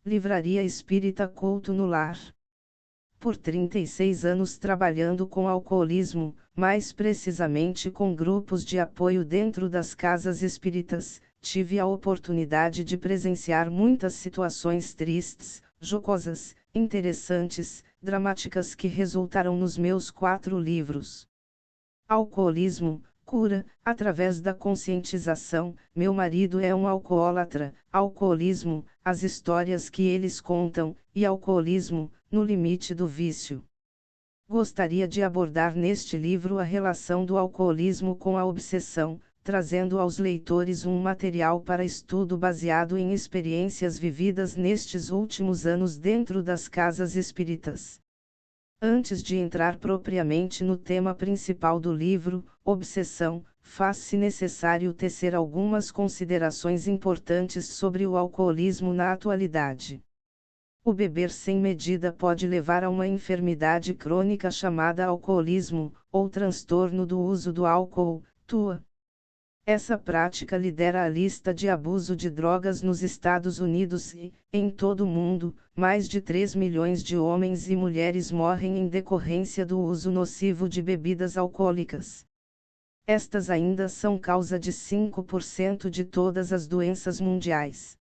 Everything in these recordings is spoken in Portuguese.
Livraria Espírita Culto no Lar. Por 36 anos trabalhando com alcoolismo, mais precisamente com grupos de apoio dentro das casas espíritas, tive a oportunidade de presenciar muitas situações tristes, jocosas, interessantes, dramáticas que resultaram nos meus 4 livros. Alcoolismo, cura, através da conscientização. Meu marido é um alcoólatra. Alcoolismo, as histórias que eles contam, e alcoolismo, no limite do vício. Gostaria de abordar neste livro a relação do alcoolismo com a obsessão, trazendo aos leitores um material para estudo baseado em experiências vividas nestes últimos anos dentro das casas espíritas. Antes de entrar propriamente no tema principal do livro, Obsessão, faz-se necessário tecer algumas considerações importantes sobre o alcoolismo na atualidade. O beber sem medida pode levar a uma enfermidade crônica chamada alcoolismo, ou transtorno do uso do álcool, TUA. Essa prática lidera a lista de abuso de drogas nos Estados Unidos e, em todo o mundo, mais de 3 milhões de homens e mulheres morrem em decorrência do uso nocivo de bebidas alcoólicas. Estas ainda são causa de 5% de todas as doenças mundiais.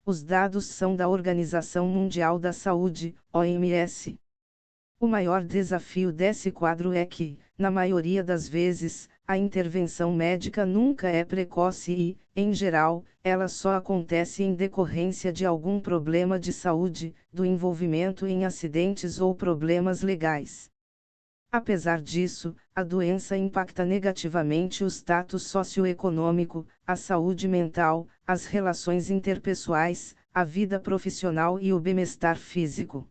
Os dados são da Organização Mundial da Saúde, OMS. O maior desafio desse quadro é que, na maioria das vezes, a intervenção médica nunca é precoce e, em geral, ela só acontece em decorrência de algum problema de saúde, do envolvimento em acidentes ou problemas legais. Apesar disso, a doença impacta negativamente o status socioeconômico, a saúde mental, as relações interpessoais, a vida profissional e o bem-estar físico.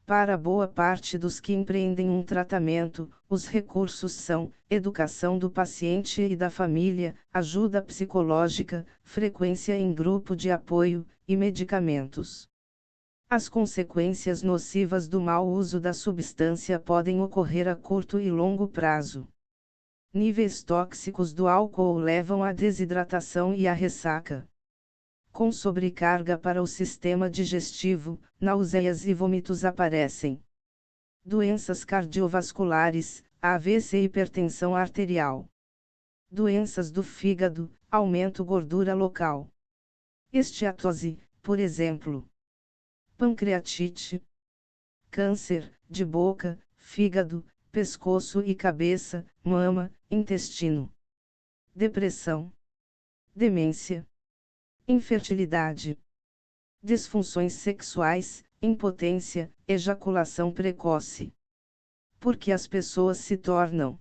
Para boa parte dos que empreendem um tratamento, os recursos são educação do paciente e da família, ajuda psicológica, frequência em grupo de apoio, e medicamentos. As consequências nocivas do mau uso da substância podem ocorrer a curto e longo prazo. Níveis tóxicos do álcool levam à desidratação e à ressaca. Com sobrecarga para o sistema digestivo, náuseas e vômitos aparecem. Doenças cardiovasculares, AVC e hipertensão arterial. Doenças do fígado, aumento gordura local. Esteatose, por exemplo. Pancreatite. Câncer, de boca, fígado, pescoço e cabeça, mama, intestino. Depressão. Demência. Infertilidade. Disfunções sexuais, impotência, ejaculação precoce. Por que as pessoas se tornam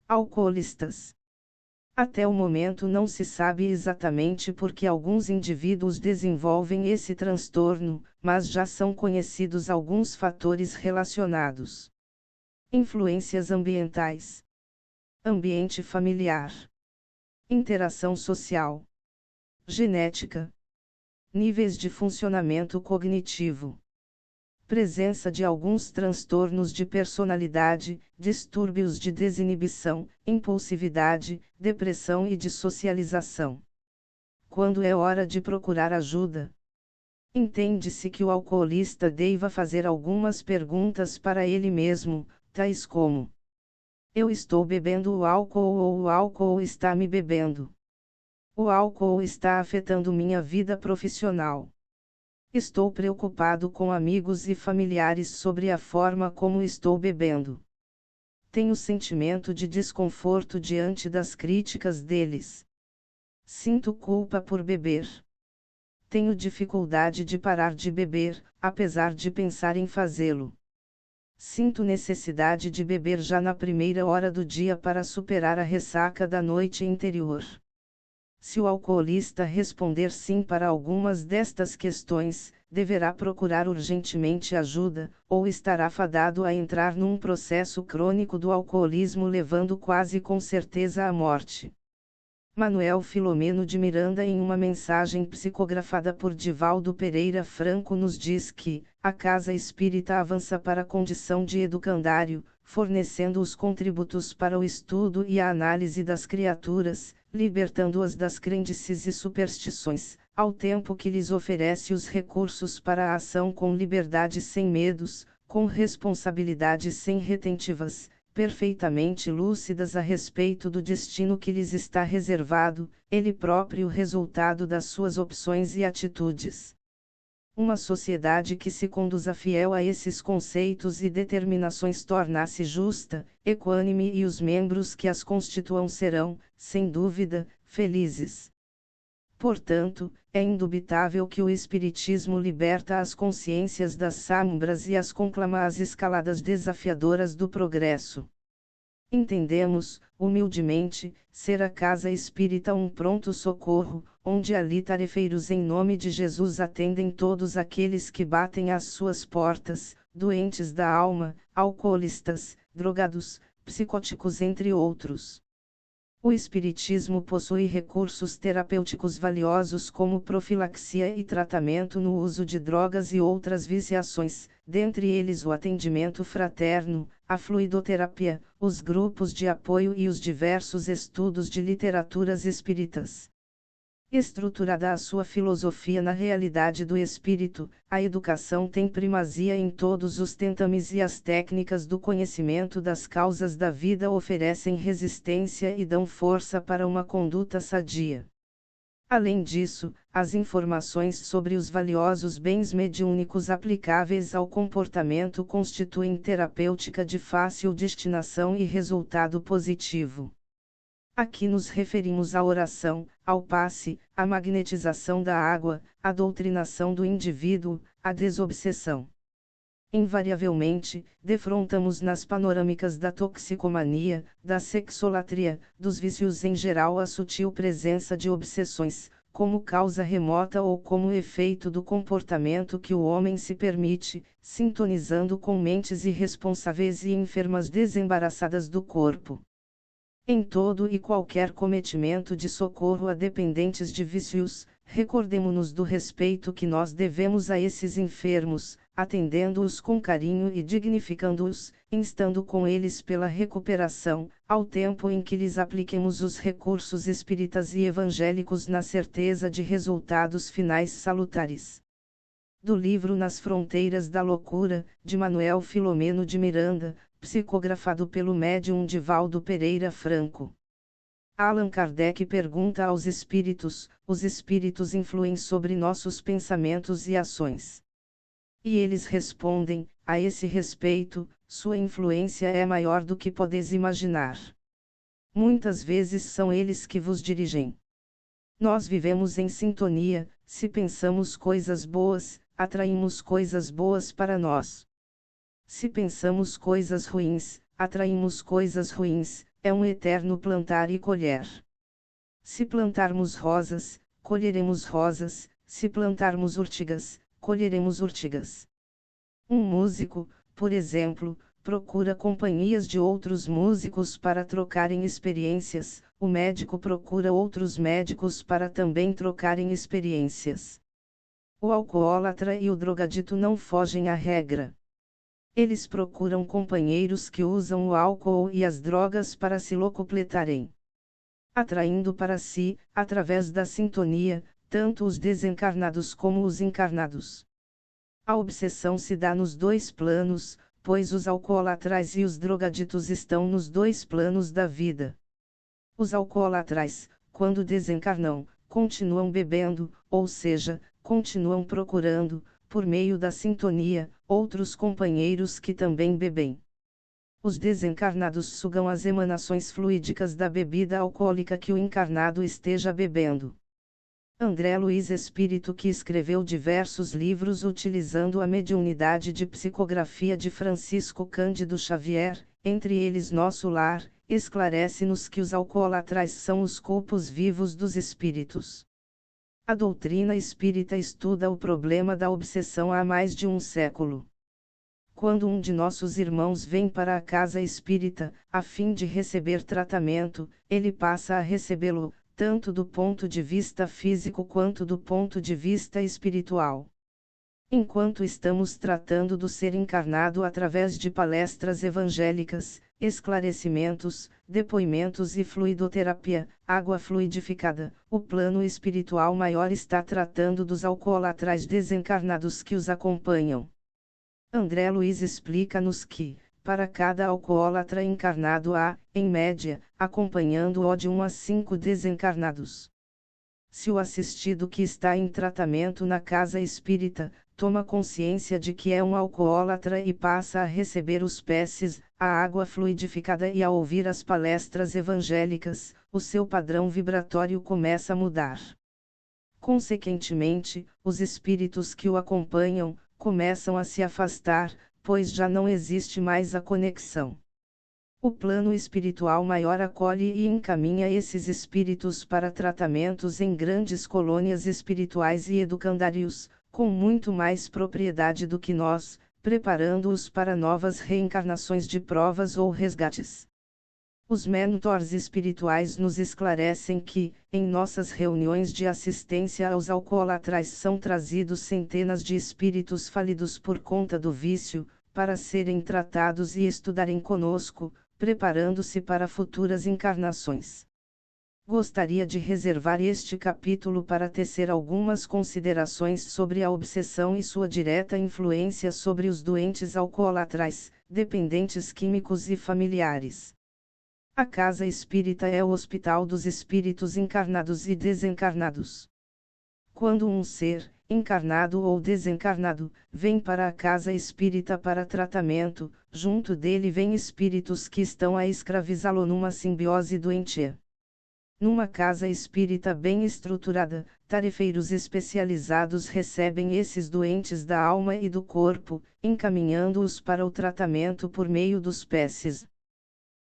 alcoolistas? Até o momento não se sabe exatamente por que alguns indivíduos desenvolvem esse transtorno, mas já são conhecidos alguns fatores relacionados. Influências ambientais. Ambiente familiar. Interação social. Genética. Níveis de funcionamento cognitivo. Presença de alguns transtornos de personalidade, distúrbios de desinibição, impulsividade, depressão e dissocialização. Quando é hora de procurar ajuda? Entende-se que o alcoolista deva fazer algumas perguntas para ele mesmo, tais como: eu estou bebendo o álcool ou o álcool está me bebendo? O álcool está afetando minha vida profissional. Estou preocupado com amigos e familiares sobre a forma como estou bebendo. Tenho sentimento de desconforto diante das críticas deles. Sinto culpa por beber. Tenho dificuldade de parar de beber, apesar de pensar em fazê-lo. Sinto necessidade de beber já na primeira hora do dia para superar a ressaca da noite anterior. Se o alcoolista responder sim para algumas destas questões, deverá procurar urgentemente ajuda, ou estará fadado a entrar num processo crônico do alcoolismo levando quase com certeza à morte. Manuel Filomeno de Miranda, em uma mensagem psicografada por Divaldo Pereira Franco, nos diz que a casa espírita avança para a condição de educandário, fornecendo os contributos para o estudo e a análise das criaturas, libertando-as das crendices e superstições, ao tempo que lhes oferece os recursos para a ação com liberdade sem medos, com responsabilidades sem retentivas, perfeitamente lúcidas a respeito do destino que lhes está reservado, ele próprio resultado das suas opções e atitudes. Uma sociedade que se conduza fiel a esses conceitos e determinações torna-se justa, equânime e os membros que as constituam serão, sem dúvida, felizes. Portanto, é indubitável que o Espiritismo liberta as consciências das sombras e as conclama às escaladas desafiadoras do progresso. Entendemos, humildemente, ser a casa espírita um pronto-socorro, onde ali tarefeiros em nome de Jesus atendem todos aqueles que batem às suas portas, doentes da alma, alcoolistas, drogados, psicóticos entre outros. O Espiritismo possui recursos terapêuticos valiosos como profilaxia e tratamento no uso de drogas e outras viciações, dentre eles o atendimento fraterno, a fluidoterapia, os grupos de apoio e os diversos estudos de literaturas espíritas. Estruturada a sua filosofia na realidade do espírito, a educação tem primazia em todos os tentames e as técnicas do conhecimento das causas da vida oferecem resistência e dão força para uma conduta sadia. Além disso, as informações sobre os valiosos bens mediúnicos aplicáveis ao comportamento constituem terapêutica de fácil destinação e resultado positivo. Aqui nos referimos à oração, ao passe, à magnetização da água, à doutrinação do indivíduo, à desobsessão. Invariavelmente, defrontamos nas panorâmicas da toxicomania, da sexolatria, dos vícios em geral a sutil presença de obsessões, como causa remota ou como efeito do comportamento que o homem se permite, sintonizando com mentes irresponsáveis e enfermas desembaraçadas do corpo. Em todo e qualquer cometimento de socorro a dependentes de vícios, recordemo-nos do respeito que nós devemos a esses enfermos, atendendo-os com carinho e dignificando-os, instando com eles pela recuperação, ao tempo em que lhes apliquemos os recursos espíritas e evangélicos na certeza de resultados finais salutares. Do livro Nas Fronteiras da Loucura, de Manuel Filomeno de Miranda, psicografado pelo médium Divaldo Pereira Franco. Allan Kardec pergunta aos espíritos: os espíritos influem sobre nossos pensamentos e ações? E eles respondem: a esse respeito, sua influência é maior do que podeis imaginar. Muitas vezes são eles que vos dirigem. Nós vivemos em sintonia, se pensamos coisas boas, atraímos coisas boas para nós. Se pensamos coisas ruins, atraímos coisas ruins, é um eterno plantar e colher. Se plantarmos rosas, colheremos rosas, se plantarmos urtigas, colheremos urtigas. Um músico, por exemplo, procura companhias de outros músicos para trocarem experiências, o médico procura outros médicos para também trocarem experiências. O alcoólatra e o drogadito não fogem à regra. Eles procuram companheiros que usam o álcool e as drogas para se locupletarem, atraindo para si, através da sintonia, tanto os desencarnados como os encarnados. A obsessão se dá nos dois planos, pois os alcoólatras e os drogaditos estão nos dois planos da vida. Os alcoólatras, quando desencarnam, continuam bebendo, ou seja, continuam procurando, por meio da sintonia, outros companheiros que também bebem. Os desencarnados sugam as emanações fluídicas da bebida alcoólica que o encarnado esteja bebendo. André Luiz Espírito, que escreveu diversos livros utilizando a mediunidade de psicografia de Francisco Cândido Xavier, entre eles Nosso Lar, esclarece-nos que os alcoólatras são os corpos vivos dos espíritos. A doutrina espírita estuda o problema da obsessão há mais de um século. Quando um de nossos irmãos vem para a casa espírita, a fim de receber tratamento, ele passa a recebê-lo, tanto do ponto de vista físico quanto do ponto de vista espiritual. Enquanto estamos tratando do ser encarnado através de palestras evangélicas, esclarecimentos, depoimentos e fluidoterapia, água fluidificada, o plano espiritual maior está tratando dos alcoólatras desencarnados que os acompanham. André Luiz explica-nos que, para cada alcoólatra encarnado há, em média, acompanhando-o de 1 a 5 desencarnados. Se o assistido que está em tratamento na casa espírita, toma consciência de que é um alcoólatra e passa a receber os peces, a água fluidificada e a ouvir as palestras evangélicas, o seu padrão vibratório começa a mudar. Consequentemente, os espíritos que o acompanham, começam a se afastar, pois já não existe mais a conexão. O plano espiritual maior acolhe e encaminha esses espíritos para tratamentos em grandes colônias espirituais e educandários, com muito mais propriedade do que nós, preparando-os para novas reencarnações de provas ou resgates. Os mentores espirituais nos esclarecem que, em nossas reuniões de assistência aos alcoólatras são trazidos centenas de espíritos falidos por conta do vício, para serem tratados e estudarem conosco, preparando-se para futuras encarnações. Gostaria de reservar este capítulo para tecer algumas considerações sobre a obsessão e sua direta influência sobre os doentes alcoólatras, dependentes químicos e familiares. A casa espírita é o hospital dos espíritos encarnados e desencarnados. Quando um ser, encarnado ou desencarnado, vem para a casa espírita para tratamento, junto dele vêm espíritos que estão a escravizá-lo numa simbiose doentia. Numa casa espírita bem estruturada, tarefeiros especializados recebem esses doentes da alma e do corpo, encaminhando-os para o tratamento por meio dos peces.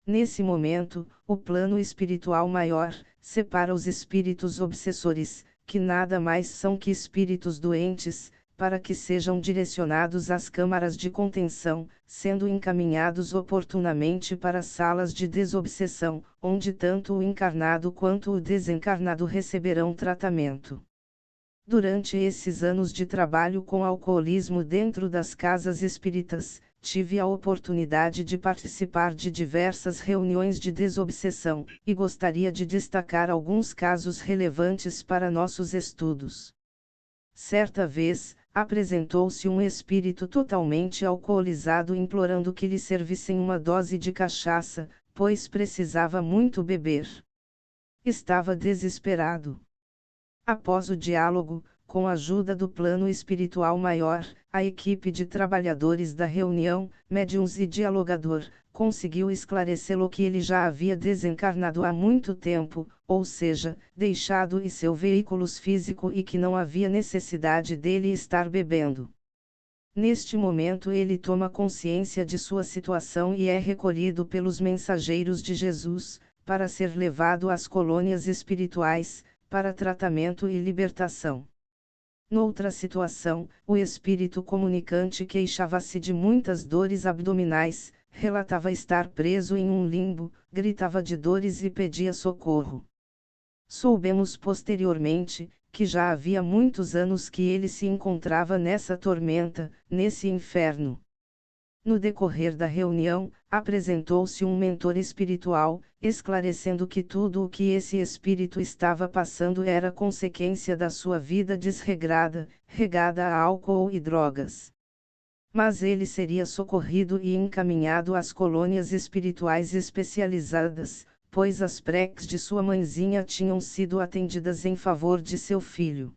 Nesse momento, o plano espiritual maior separa os espíritos obsessores, que nada mais são que espíritos doentes, para que sejam direcionados às câmaras de contenção, sendo encaminhados oportunamente para salas de desobsessão, onde tanto o encarnado quanto o desencarnado receberão tratamento. Durante esses anos de trabalho com alcoolismo dentro das casas espíritas, tive a oportunidade de participar de diversas reuniões de desobsessão, e gostaria de destacar alguns casos relevantes para nossos estudos. Certa vez, apresentou-se um espírito totalmente alcoolizado implorando que lhe servissem uma dose de cachaça, pois precisava muito beber. Estava desesperado. Após o diálogo, com a ajuda do plano espiritual maior, a equipe de trabalhadores da reunião, médiuns e dialogador, conseguiu esclarecê-lo que ele já havia desencarnado há muito tempo, ou seja, deixado e seu veículo físico e que não havia necessidade dele estar bebendo. Neste momento ele toma consciência de sua situação e é recolhido pelos mensageiros de Jesus, para ser levado às colônias espirituais, para tratamento e libertação. Noutra situação, o espírito comunicante queixava-se de muitas dores abdominais, relatava estar preso em um limbo, gritava de dores e pedia socorro. Soubemos posteriormente, que já havia muitos anos que ele se encontrava nessa tormenta, nesse inferno. No decorrer da reunião, apresentou-se um mentor espiritual, esclarecendo que tudo o que esse espírito estava passando era consequência da sua vida desregrada, regada a álcool e drogas. Mas ele seria socorrido e encaminhado às colônias espirituais especializadas, pois as preces de sua mãezinha tinham sido atendidas em favor de seu filho.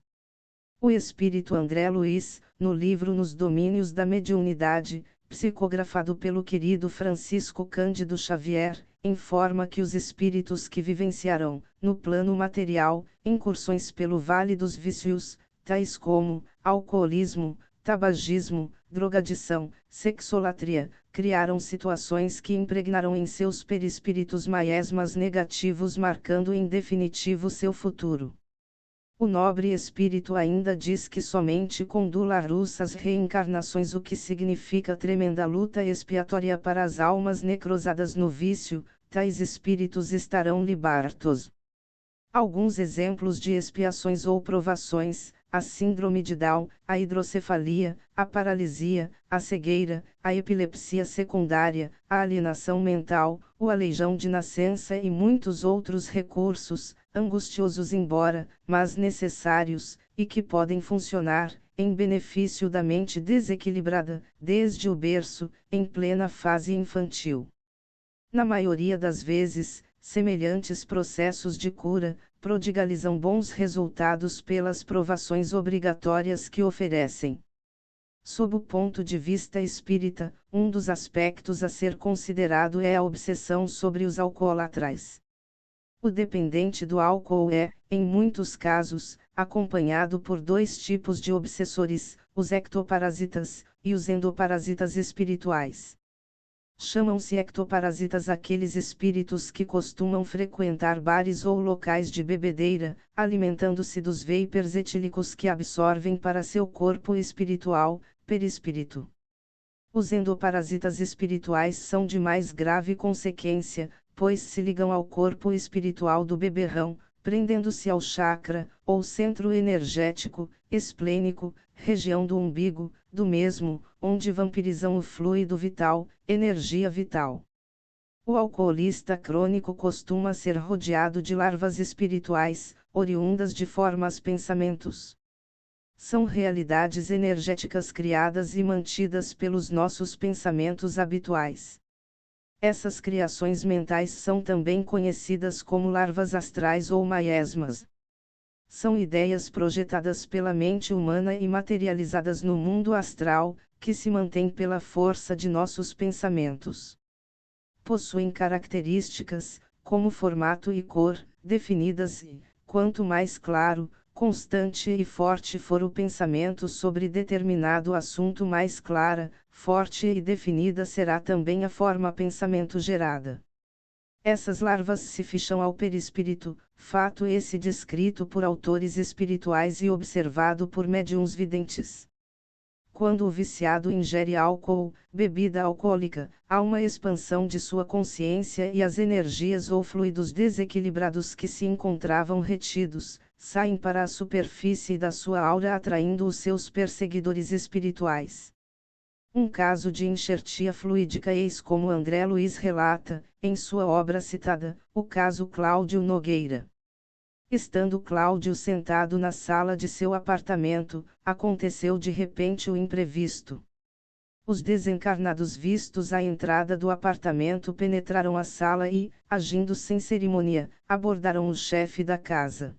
O espírito André Luiz, no livro Nos Domínios da Mediunidade, psicografado pelo querido Francisco Cândido Xavier, informa que os espíritos que vivenciarão, no plano material, incursões pelo vale dos vícios, tais como alcoolismo, tabagismo, drogadição, sexolatria, criaram situações que impregnaram em seus perispíritos miasmas negativos, marcando em definitivo seu futuro. O nobre espírito ainda diz que somente com dolorosas reencarnações, o que significa tremenda luta expiatória para as almas necrosadas no vício, tais espíritos estarão libertos. Alguns exemplos de expiações ou provações: a síndrome de Down, a hidrocefalia, a paralisia, a cegueira, a epilepsia secundária, a alienação mental, o aleijão de nascença e muitos outros recursos, angustiosos embora, mas necessários, e que podem funcionar, em benefício da mente desequilibrada, desde o berço, em plena fase infantil. Na maioria das vezes, semelhantes processos de cura, prodigalizam bons resultados pelas provações obrigatórias que oferecem. Sob o ponto de vista espírita, um dos aspectos a ser considerado é a obsessão sobre os alcoólatras. O dependente do álcool é, em muitos casos, acompanhado por dois tipos de obsessores, os ectoparasitas, e os endoparasitas espirituais. Chamam-se ectoparasitas aqueles espíritos que costumam frequentar bares ou locais de bebedeira, alimentando-se dos vapors etílicos que absorvem para seu corpo espiritual, perispírito. Os endoparasitas espirituais são de mais grave consequência, pois se ligam ao corpo espiritual do beberrão, prendendo-se ao chakra, ou centro energético, esplênico, região do umbigo, do mesmo, onde vampirizam o fluido vital, energia vital. O alcoolista crônico costuma ser rodeado de larvas espirituais, oriundas de formas pensamentos. São realidades energéticas criadas e mantidas pelos nossos pensamentos habituais. Essas criações mentais são também conhecidas como larvas astrais ou miasmas. São ideias projetadas pela mente humana e materializadas no mundo astral, que se mantém pela força de nossos pensamentos. Possuem características, como formato e cor, definidas e, quanto mais claro, constante e forte for o pensamento sobre determinado assunto, mais clara, forte e definida será também a forma pensamento gerada. Essas larvas se ficham ao perispírito, fato esse descrito por autores espirituais e observado por médiuns videntes. Quando o viciado ingere álcool, bebida alcoólica, há uma expansão de sua consciência e as energias ou fluidos desequilibrados que se encontravam retidos, saem para a superfície da sua aura atraindo os seus perseguidores espirituais. Um caso de enxertia fluídica eis como André Luiz relata, em sua obra citada, o caso Cláudio Nogueira. Estando Cláudio sentado na sala de seu apartamento, aconteceu de repente o imprevisto. Os desencarnados vistos à entrada do apartamento penetraram a sala e, agindo sem cerimônia, abordaram o chefe da casa.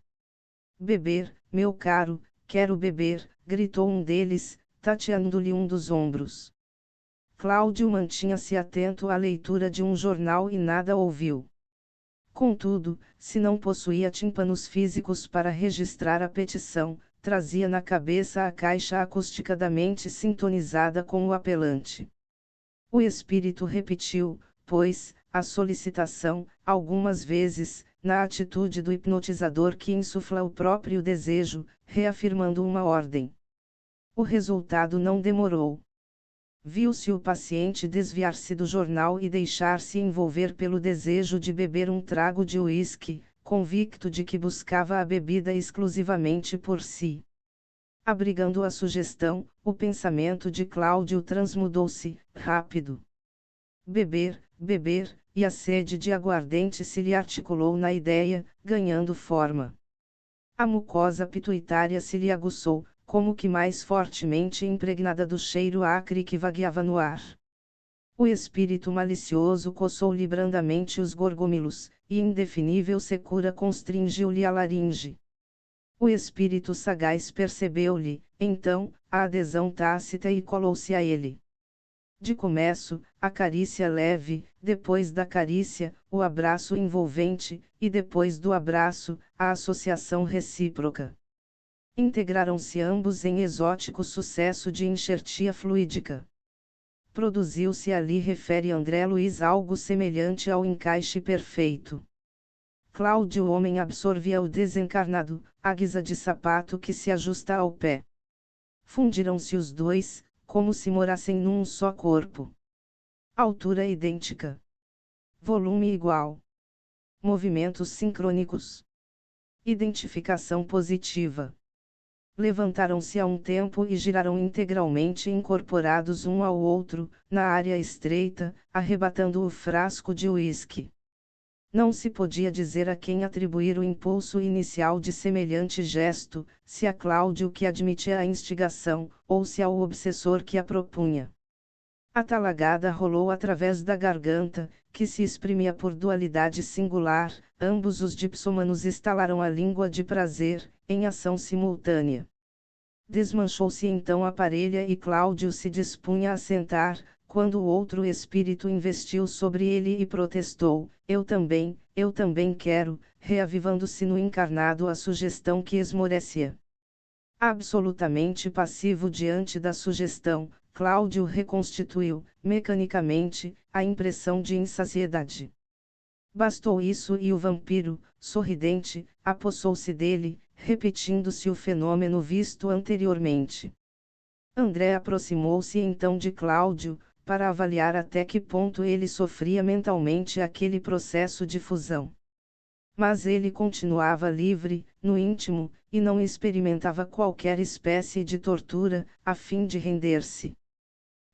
"Beber, meu caro, quero beber", gritou um deles, tateando-lhe um dos ombros. Cláudio mantinha-se atento à leitura de um jornal e nada ouviu. Contudo, se não possuía tímpanos físicos para registrar a petição, trazia na cabeça a caixa acústica da mente sintonizada com o apelante. O espírito repetiu, pois, a solicitação, algumas vezes, na atitude do hipnotizador que insufla o próprio desejo, reafirmando uma ordem. O resultado não demorou. Viu-se o paciente desviar-se do jornal e deixar-se envolver pelo desejo de beber um trago de uísque, convicto de que buscava a bebida exclusivamente por si. Abrigando a sugestão, o pensamento de Cláudio transmudou-se, rápido. Beber, beber, e a sede de aguardente se lhe articulou na ideia, ganhando forma. A mucosa pituitária se lhe aguçou, como que mais fortemente impregnada do cheiro acre que vagueava no ar. O espírito malicioso coçou-lhe brandamente os gorgomilos, e indefinível secura constringiu-lhe a laringe. O espírito sagaz percebeu-lhe, então, a adesão tácita e colou-se a ele. De começo, a carícia leve, depois da carícia, o abraço envolvente, e depois do abraço, a associação recíproca. Integraram-se ambos em exótico sucesso de enxertia fluídica. Produziu-se ali, refere André Luiz, algo semelhante ao encaixe perfeito. Cláudio, o homem, absorvia o desencarnado, à guisa de sapato que se ajusta ao pé. Fundiram-se os dois, como se morassem num só corpo. Altura idêntica. Volume igual. Movimentos sincrônicos. Identificação positiva. Levantaram-se a um tempo e giraram integralmente incorporados um ao outro, na área estreita, arrebatando o frasco de uísque. Não se podia dizer a quem atribuir o impulso inicial de semelhante gesto, se a Cláudio que admitia a instigação, ou se ao obsessor que a propunha. A talagada rolou através da garganta, que se exprimia por dualidade singular, ambos os dipsômanos estalaram a língua de prazer, em ação simultânea. Desmanchou-se então a parelha e Cláudio se dispunha a sentar, quando o outro espírito investiu sobre ele e protestou: eu também quero, reavivando-se no encarnado a sugestão que esmorecia. Absolutamente passivo diante da sugestão, Cláudio reconstituiu, mecanicamente, a impressão de insaciedade. Bastou isso e o vampiro, sorridente, apossou-se dele, repetindo-se o fenômeno visto anteriormente. André aproximou-se então de Cláudio, para avaliar até que ponto ele sofria mentalmente aquele processo de fusão. Mas ele continuava livre, no íntimo, e não experimentava qualquer espécie de tortura, a fim de render-se.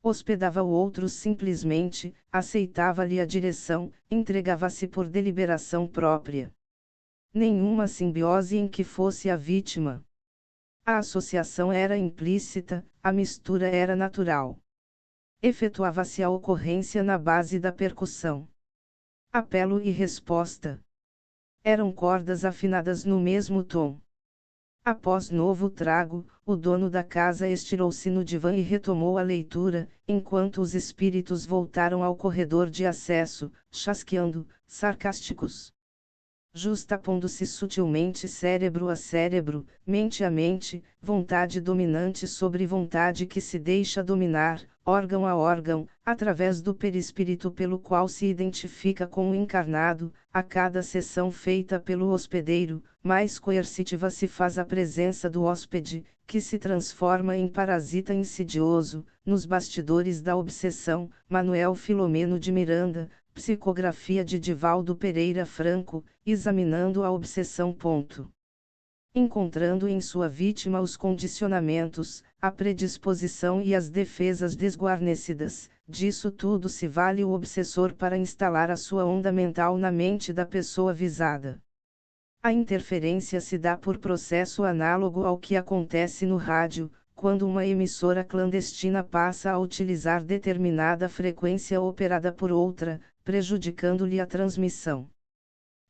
Hospedava o outro simplesmente, aceitava-lhe a direção, entregava-se por deliberação própria. Nenhuma simbiose em que fosse a vítima. A associação era implícita, a mistura era natural. Efetuava-se a ocorrência na base da percussão. Apelo e resposta. Eram cordas afinadas no mesmo tom. Após novo trago, o dono da casa estirou-se no divã e retomou a leitura, enquanto os espíritos voltaram ao corredor de acesso, chasqueando, sarcásticos. Justapondo-se sutilmente cérebro a cérebro, mente a mente, vontade dominante sobre vontade que se deixa dominar, órgão a órgão, através do perispírito pelo qual se identifica com o encarnado, a cada sessão feita pelo hospedeiro, mais coercitiva se faz a presença do hóspede, que se transforma em parasita insidioso, nos bastidores da obsessão. Manuel Filomeno de Miranda, psicografia de Divaldo Pereira Franco, examinando a obsessão. Encontrando em sua vítima os condicionamentos, a predisposição e as defesas desguarnecidas, disso tudo se vale o obsessor para instalar a sua onda mental na mente da pessoa visada. A interferência se dá por processo análogo ao que acontece no rádio, quando uma emissora clandestina passa a utilizar determinada frequência operada por outra, prejudicando-lhe a transmissão.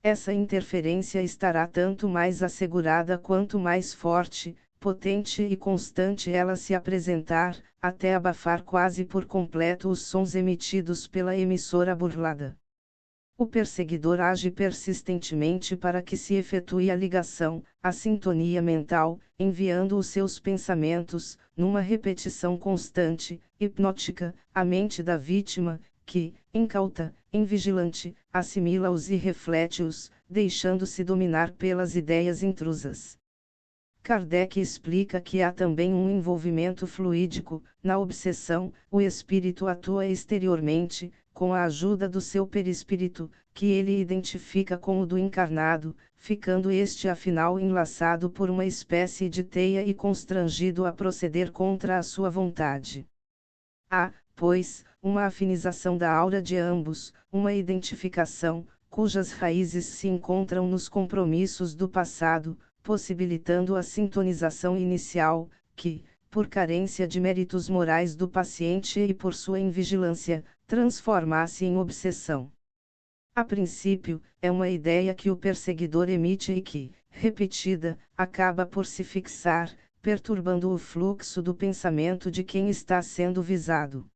Essa interferência estará tanto mais assegurada quanto mais forte, potente e constante ela se apresentar, até abafar quase por completo os sons emitidos pela emissora burlada. O perseguidor age persistentemente para que se efetue a ligação, a sintonia mental, enviando os seus pensamentos, numa repetição constante, hipnótica, à mente da vítima, que, incauta, invigilante, assimila-os e reflete-os, deixando-se dominar pelas ideias intrusas. Kardec explica que há também um envolvimento fluídico. Na obsessão, o espírito atua exteriormente, com a ajuda do seu perispírito, que ele identifica com o do encarnado, ficando este afinal enlaçado por uma espécie de teia e constrangido a proceder contra a sua vontade. Há, pois, uma afinização da aura de ambos, uma identificação, cujas raízes se encontram nos compromissos do passado, possibilitando a sintonização inicial, que, por carência de méritos morais do paciente e por sua invigilância, transforma-se em obsessão. A princípio, é uma ideia que o perseguidor emite e que, repetida, acaba por se fixar, perturbando o fluxo do pensamento de quem está sendo visado.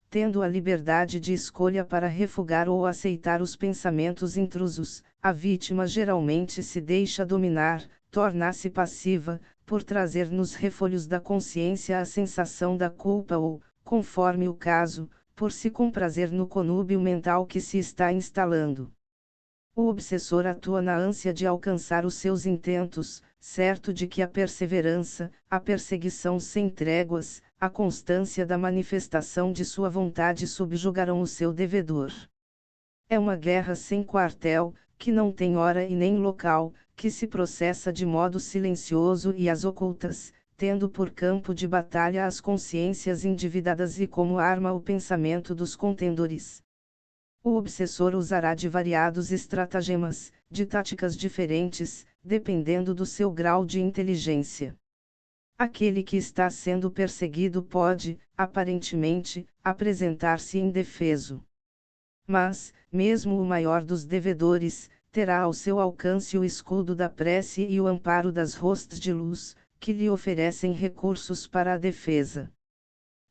Tendo a liberdade de escolha para refugar ou aceitar os pensamentos intrusos, a vítima geralmente se deixa dominar, torna-se passiva, por trazer nos refolhos da consciência a sensação da culpa ou, conforme o caso, por se comprazer no conúbio mental que se está instalando. O obsessor atua na ânsia de alcançar os seus intentos, certo de que a perseverança, a perseguição sem tréguas, a constância da manifestação de sua vontade subjugarão o seu devedor. É uma guerra sem quartel, que não tem hora e nem local, que se processa de modo silencioso e às ocultas, tendo por campo de batalha as consciências endividadas e como arma o pensamento dos contendores. O obsessor usará de variados estratagemas, de táticas diferentes, dependendo do seu grau de inteligência. Aquele que está sendo perseguido pode, aparentemente, apresentar-se indefeso. Mas, mesmo o maior dos devedores, terá ao seu alcance o escudo da prece e o amparo das hostes de luz, que lhe oferecem recursos para a defesa.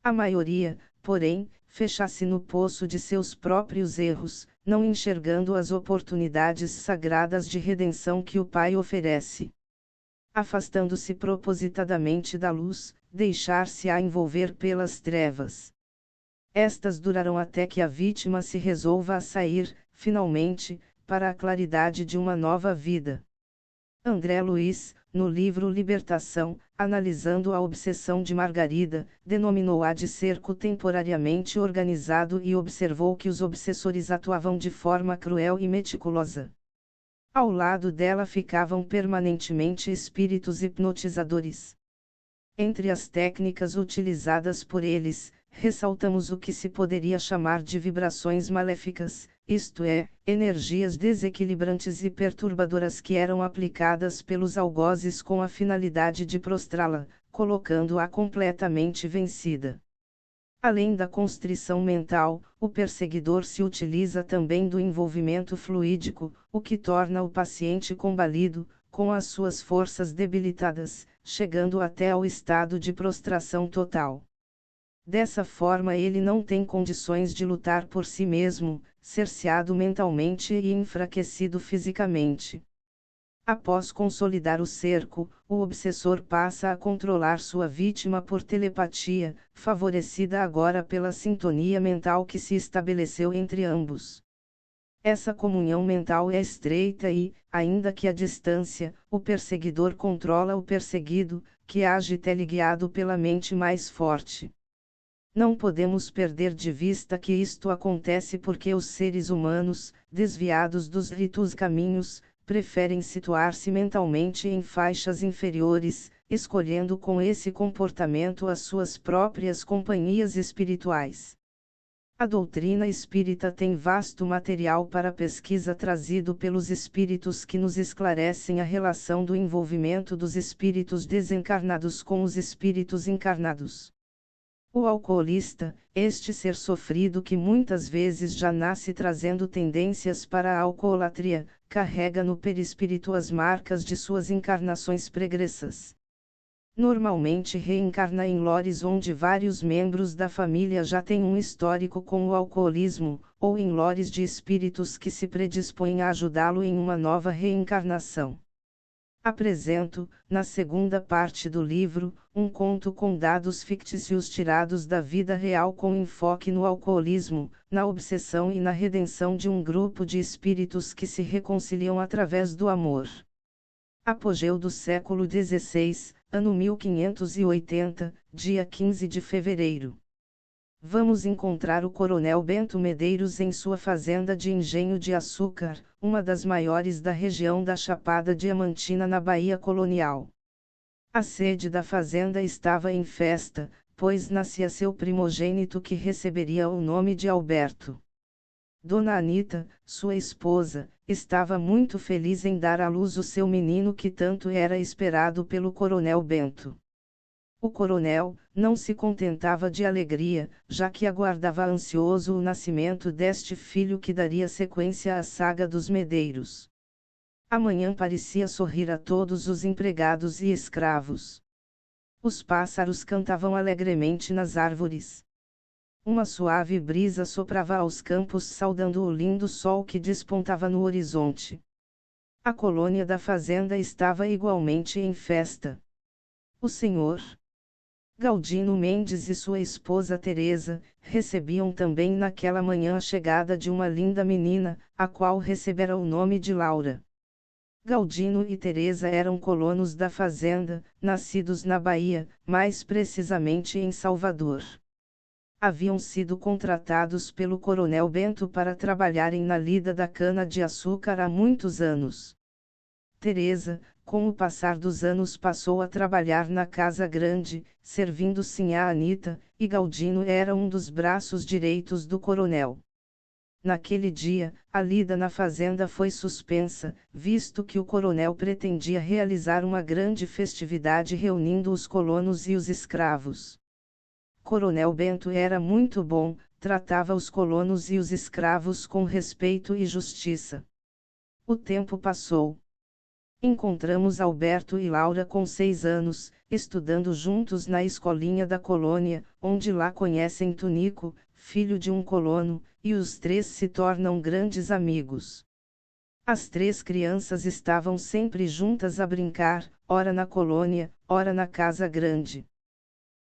A maioria, porém, fecha-se no poço de seus próprios erros, não enxergando as oportunidades sagradas de redenção que o Pai oferece. Afastando-se propositadamente da luz, deixar-se-á envolver pelas trevas. Estas durarão até que a vítima se resolva a sair, finalmente, para a claridade de uma nova vida. André Luiz, no livro Libertação, analisando a obsessão de Margarida, denominou-a de cerco temporariamente organizado e observou que os obsessores atuavam de forma cruel e meticulosa. Ao lado dela ficavam permanentemente espíritos hipnotizadores. Entre as técnicas utilizadas por eles, ressaltamos o que se poderia chamar de vibrações maléficas, isto é, energias desequilibrantes e perturbadoras que eram aplicadas pelos algozes com a finalidade de prostrá-la, colocando-a completamente vencida. Além da constrição mental, o perseguidor se utiliza também do envolvimento fluídico, o que torna o paciente combalido, com as suas forças debilitadas, chegando até ao estado de prostração total. Dessa forma ele não tem condições de lutar por si mesmo, cerceado mentalmente e enfraquecido fisicamente. Após consolidar o cerco, o obsessor passa a controlar sua vítima por telepatia, favorecida agora pela sintonia mental que se estabeleceu entre ambos. Essa comunhão mental é estreita e, ainda que à distância, o perseguidor controla o perseguido, que age teleguiado pela mente mais forte. Não podemos perder de vista que isto acontece porque os seres humanos, desviados dos ritos caminhos, preferem situar-se mentalmente em faixas inferiores, escolhendo com esse comportamento as suas próprias companhias espirituais. A doutrina espírita tem vasto material para pesquisa trazido pelos espíritos que nos esclarecem a relação do envolvimento dos espíritos desencarnados com os espíritos encarnados. O alcoolista, este ser sofrido que muitas vezes já nasce trazendo tendências para a alcoolatria, carrega no perispírito as marcas de suas encarnações pregressas. Normalmente reencarna em lores onde vários membros da família já têm um histórico com o alcoolismo, ou em lores de espíritos que se predispõem a ajudá-lo em uma nova reencarnação. Apresento, na segunda parte do livro, um conto com dados fictícios tirados da vida real com enfoque no alcoolismo, na obsessão e na redenção de um grupo de espíritos que se reconciliam através do amor. Apogeu do século XVI, ano 1580, dia 15 de fevereiro. Vamos encontrar o Coronel Bento Medeiros em sua fazenda de engenho de açúcar, uma das maiores da região da Chapada Diamantina na Bahia colonial. A sede da fazenda estava em festa, pois nascia seu primogênito que receberia o nome de Alberto. Dona Anita, sua esposa, estava muito feliz em dar à luz o seu menino que tanto era esperado pelo Coronel Bento. O coronel não se contentava de alegria, já que aguardava ansioso o nascimento deste filho que daria sequência à saga dos Medeiros. Amanhã parecia sorrir a todos os empregados e escravos. Os pássaros cantavam alegremente nas árvores. Uma suave brisa soprava aos campos saudando o lindo sol que despontava no horizonte. A colônia da fazenda estava igualmente em festa. O senhor Galdino Mendes e sua esposa Teresa, recebiam também naquela manhã a chegada de uma linda menina, a qual recebera o nome de Laura. Galdino e Teresa eram colonos da fazenda, nascidos na Bahia, mais precisamente em Salvador. haviam sido contratados pelo Coronel Bento para trabalharem na lida da cana-de-açúcar há muitos anos. Teresa, com o passar dos anos, passou a trabalhar na Casa Grande, servindo Sinhá Anita, e Galdino era um dos braços direitos do coronel. Naquele dia, a lida na fazenda foi suspensa, visto que o coronel pretendia realizar uma grande festividade reunindo os colonos e os escravos. Coronel Bento era muito bom, tratava os colonos e os escravos com respeito e justiça. O tempo passou. Encontramos Alberto e Laura com 6 anos, estudando juntos na escolinha da colônia, onde lá conhecem Tunico, filho de um colono, e os 3 se tornam grandes amigos. As 3 crianças estavam sempre juntas a brincar, ora na colônia, ora na Casa Grande.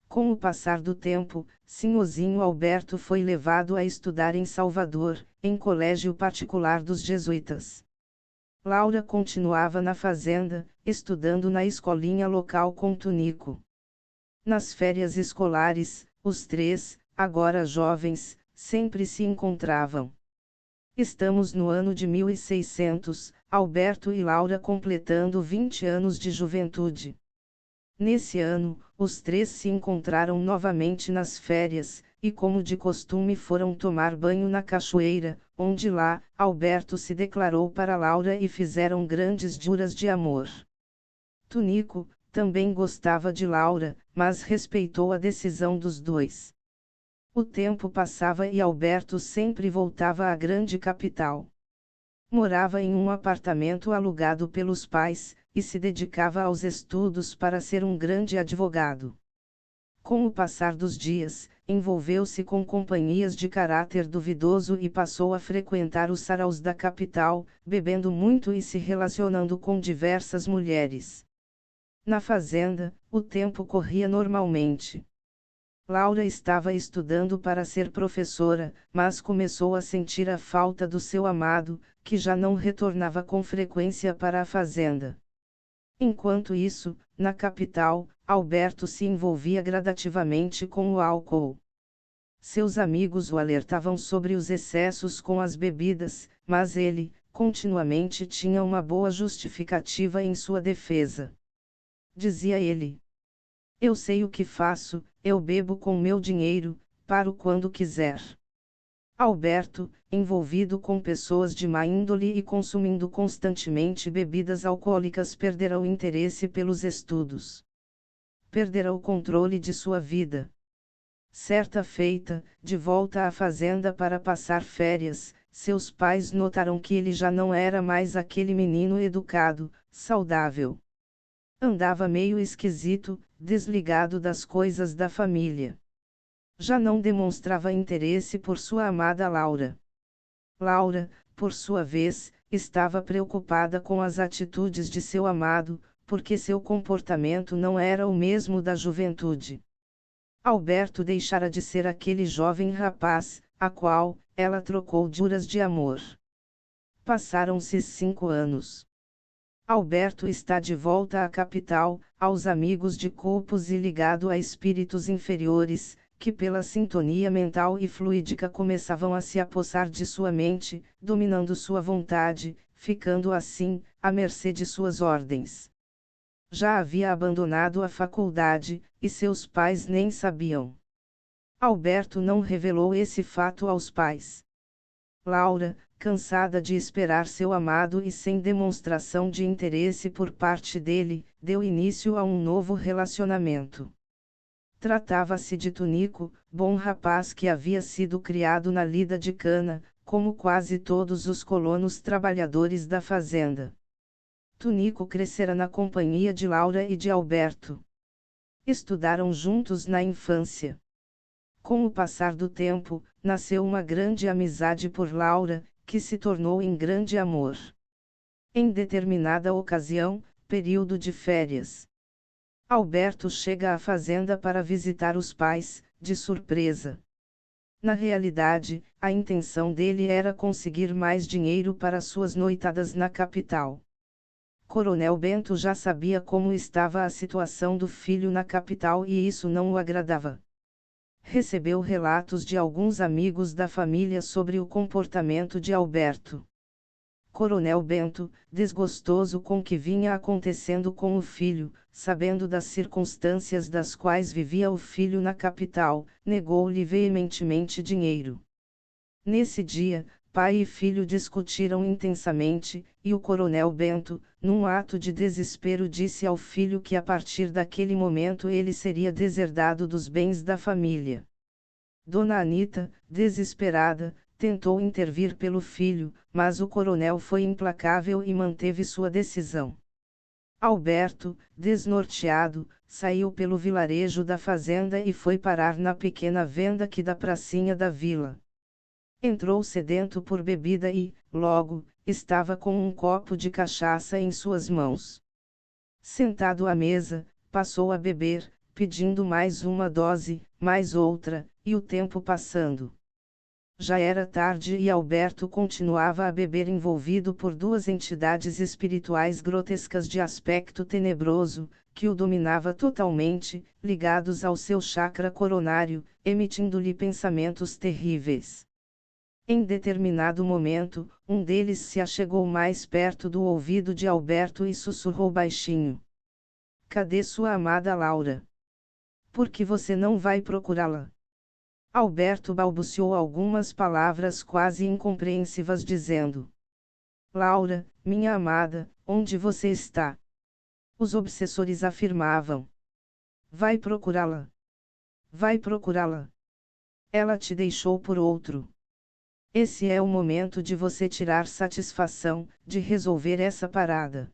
Com o passar do tempo, Sinhozinho Alberto foi levado a estudar em Salvador, em colégio particular dos jesuítas. Laura continuava na fazenda, estudando na escolinha local com Tunico. Nas férias escolares, os 3, agora jovens, sempre se encontravam. Estamos no ano de 1600, Alberto e Laura completando 20 anos de juventude. Nesse ano, os 3 se encontraram novamente nas férias, e como de costume foram tomar banho na cachoeira, onde lá, Alberto se declarou para Laura e fizeram grandes juras de amor. Tunico, também gostava de Laura, mas respeitou a decisão dos dois. O tempo passava e Alberto sempre voltava à grande capital. Morava em um apartamento alugado pelos pais, e se dedicava aos estudos para ser um grande advogado. Com o passar dos dias, envolveu-se com companhias de caráter duvidoso e passou a frequentar os saraus da capital, bebendo muito e se relacionando com diversas mulheres. Na fazenda, o tempo corria normalmente. Laura estava estudando para ser professora, mas começou a sentir a falta do seu amado, que já não retornava com frequência para a fazenda. Enquanto isso, na capital, Alberto se envolvia gradativamente com o álcool. Seus amigos o alertavam sobre os excessos com as bebidas, mas ele, continuamente tinha uma boa justificativa em sua defesa. Dizia ele: "Eu sei o que faço, eu bebo com meu dinheiro, paro quando quiser." Alberto, envolvido com pessoas de má índole e consumindo constantemente bebidas alcoólicas, perderá o interesse pelos estudos. Perderá o controle de sua vida. Certa feita, de volta à fazenda para passar férias, seus pais notaram que ele já não era mais aquele menino educado, saudável. Andava meio esquisito, desligado das coisas da família. Já não demonstrava interesse por sua amada Laura. Laura, por sua vez, estava preocupada com as atitudes de seu amado, porque seu comportamento não era o mesmo da juventude. Alberto deixara de ser aquele jovem rapaz, a qual ela trocou juras de amor. Passaram-se 5 anos. Alberto está de volta à capital, aos amigos de corpos e ligado a espíritos inferiores, que pela sintonia mental e fluídica começavam a se apossar de sua mente, dominando sua vontade, ficando assim, à mercê de suas ordens. Já havia abandonado a faculdade, e seus pais nem sabiam. Alberto não revelou esse fato aos pais. Laura, cansada de esperar seu amado e sem demonstração de interesse por parte dele, deu início a um novo relacionamento. Tratava-se de Tunico, bom rapaz que havia sido criado na lida de cana, como quase todos os colonos trabalhadores da fazenda. Tunico crescera na companhia de Laura e de Alberto. Estudaram juntos na infância. Com o passar do tempo, nasceu uma grande amizade por Laura, que se tornou em grande amor. Em determinada ocasião, período de férias, Alberto chega à fazenda para visitar os pais, de surpresa. Na realidade, a intenção dele era conseguir mais dinheiro para suas noitadas na capital. Coronel Bento já sabia como estava a situação do filho na capital e isso não o agradava. recebeu relatos de alguns amigos da família sobre o comportamento de Alberto. Coronel Bento, desgostoso com o que vinha acontecendo com o filho, sabendo das circunstâncias das quais vivia o filho na capital, negou-lhe veementemente dinheiro. Nesse dia, pai e filho discutiram intensamente, e o Coronel Bento, num ato de desespero, disse ao filho que a partir daquele momento ele seria deserdado dos bens da família. Dona Anita, desesperada, tentou intervir pelo filho, mas o coronel foi implacável e manteve sua decisão. Alberto, desnorteado, saiu pelo vilarejo da fazenda e foi parar na pequena venda que dá pracinha da vila. Entrou sedento por bebida e, logo, estava com um copo de cachaça em suas mãos. Sentado à mesa, passou a beber, pedindo mais uma dose, mais outra, e o tempo passando. Já era tarde e Alberto continuava a beber, envolvido por duas entidades espirituais grotescas de aspecto tenebroso, que o dominava totalmente, ligados ao seu chakra coronário, emitindo-lhe pensamentos terríveis. Em determinado momento, um deles se achegou mais perto do ouvido de Alberto e sussurrou baixinho: "Cadê sua amada Laura? Por que você não vai procurá-la?" Alberto balbuciou algumas palavras quase incompreensivas, dizendo: "Laura, minha amada, onde você está?" Os obsessores afirmavam: "Vai procurá-la. Vai procurá-la. Ela te deixou por outro. Esse é o momento de você tirar satisfação, de resolver essa parada."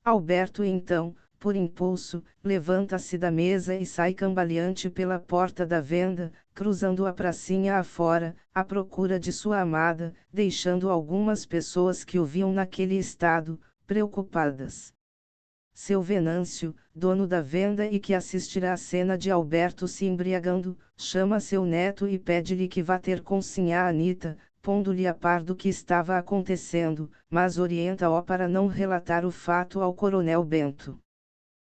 Alberto então, por impulso, levanta-se da mesa e sai cambaleante pela porta da venda, cruzando a pracinha afora, à procura de sua amada, deixando algumas pessoas que o viam naquele estado, preocupadas. Seu Venâncio, dono da venda e que assistirá à cena de Alberto se embriagando, chama seu neto e pede-lhe que vá ter com sinhá Anita, pondo-lhe a par do que estava acontecendo, mas orienta-o para não relatar o fato ao Coronel Bento.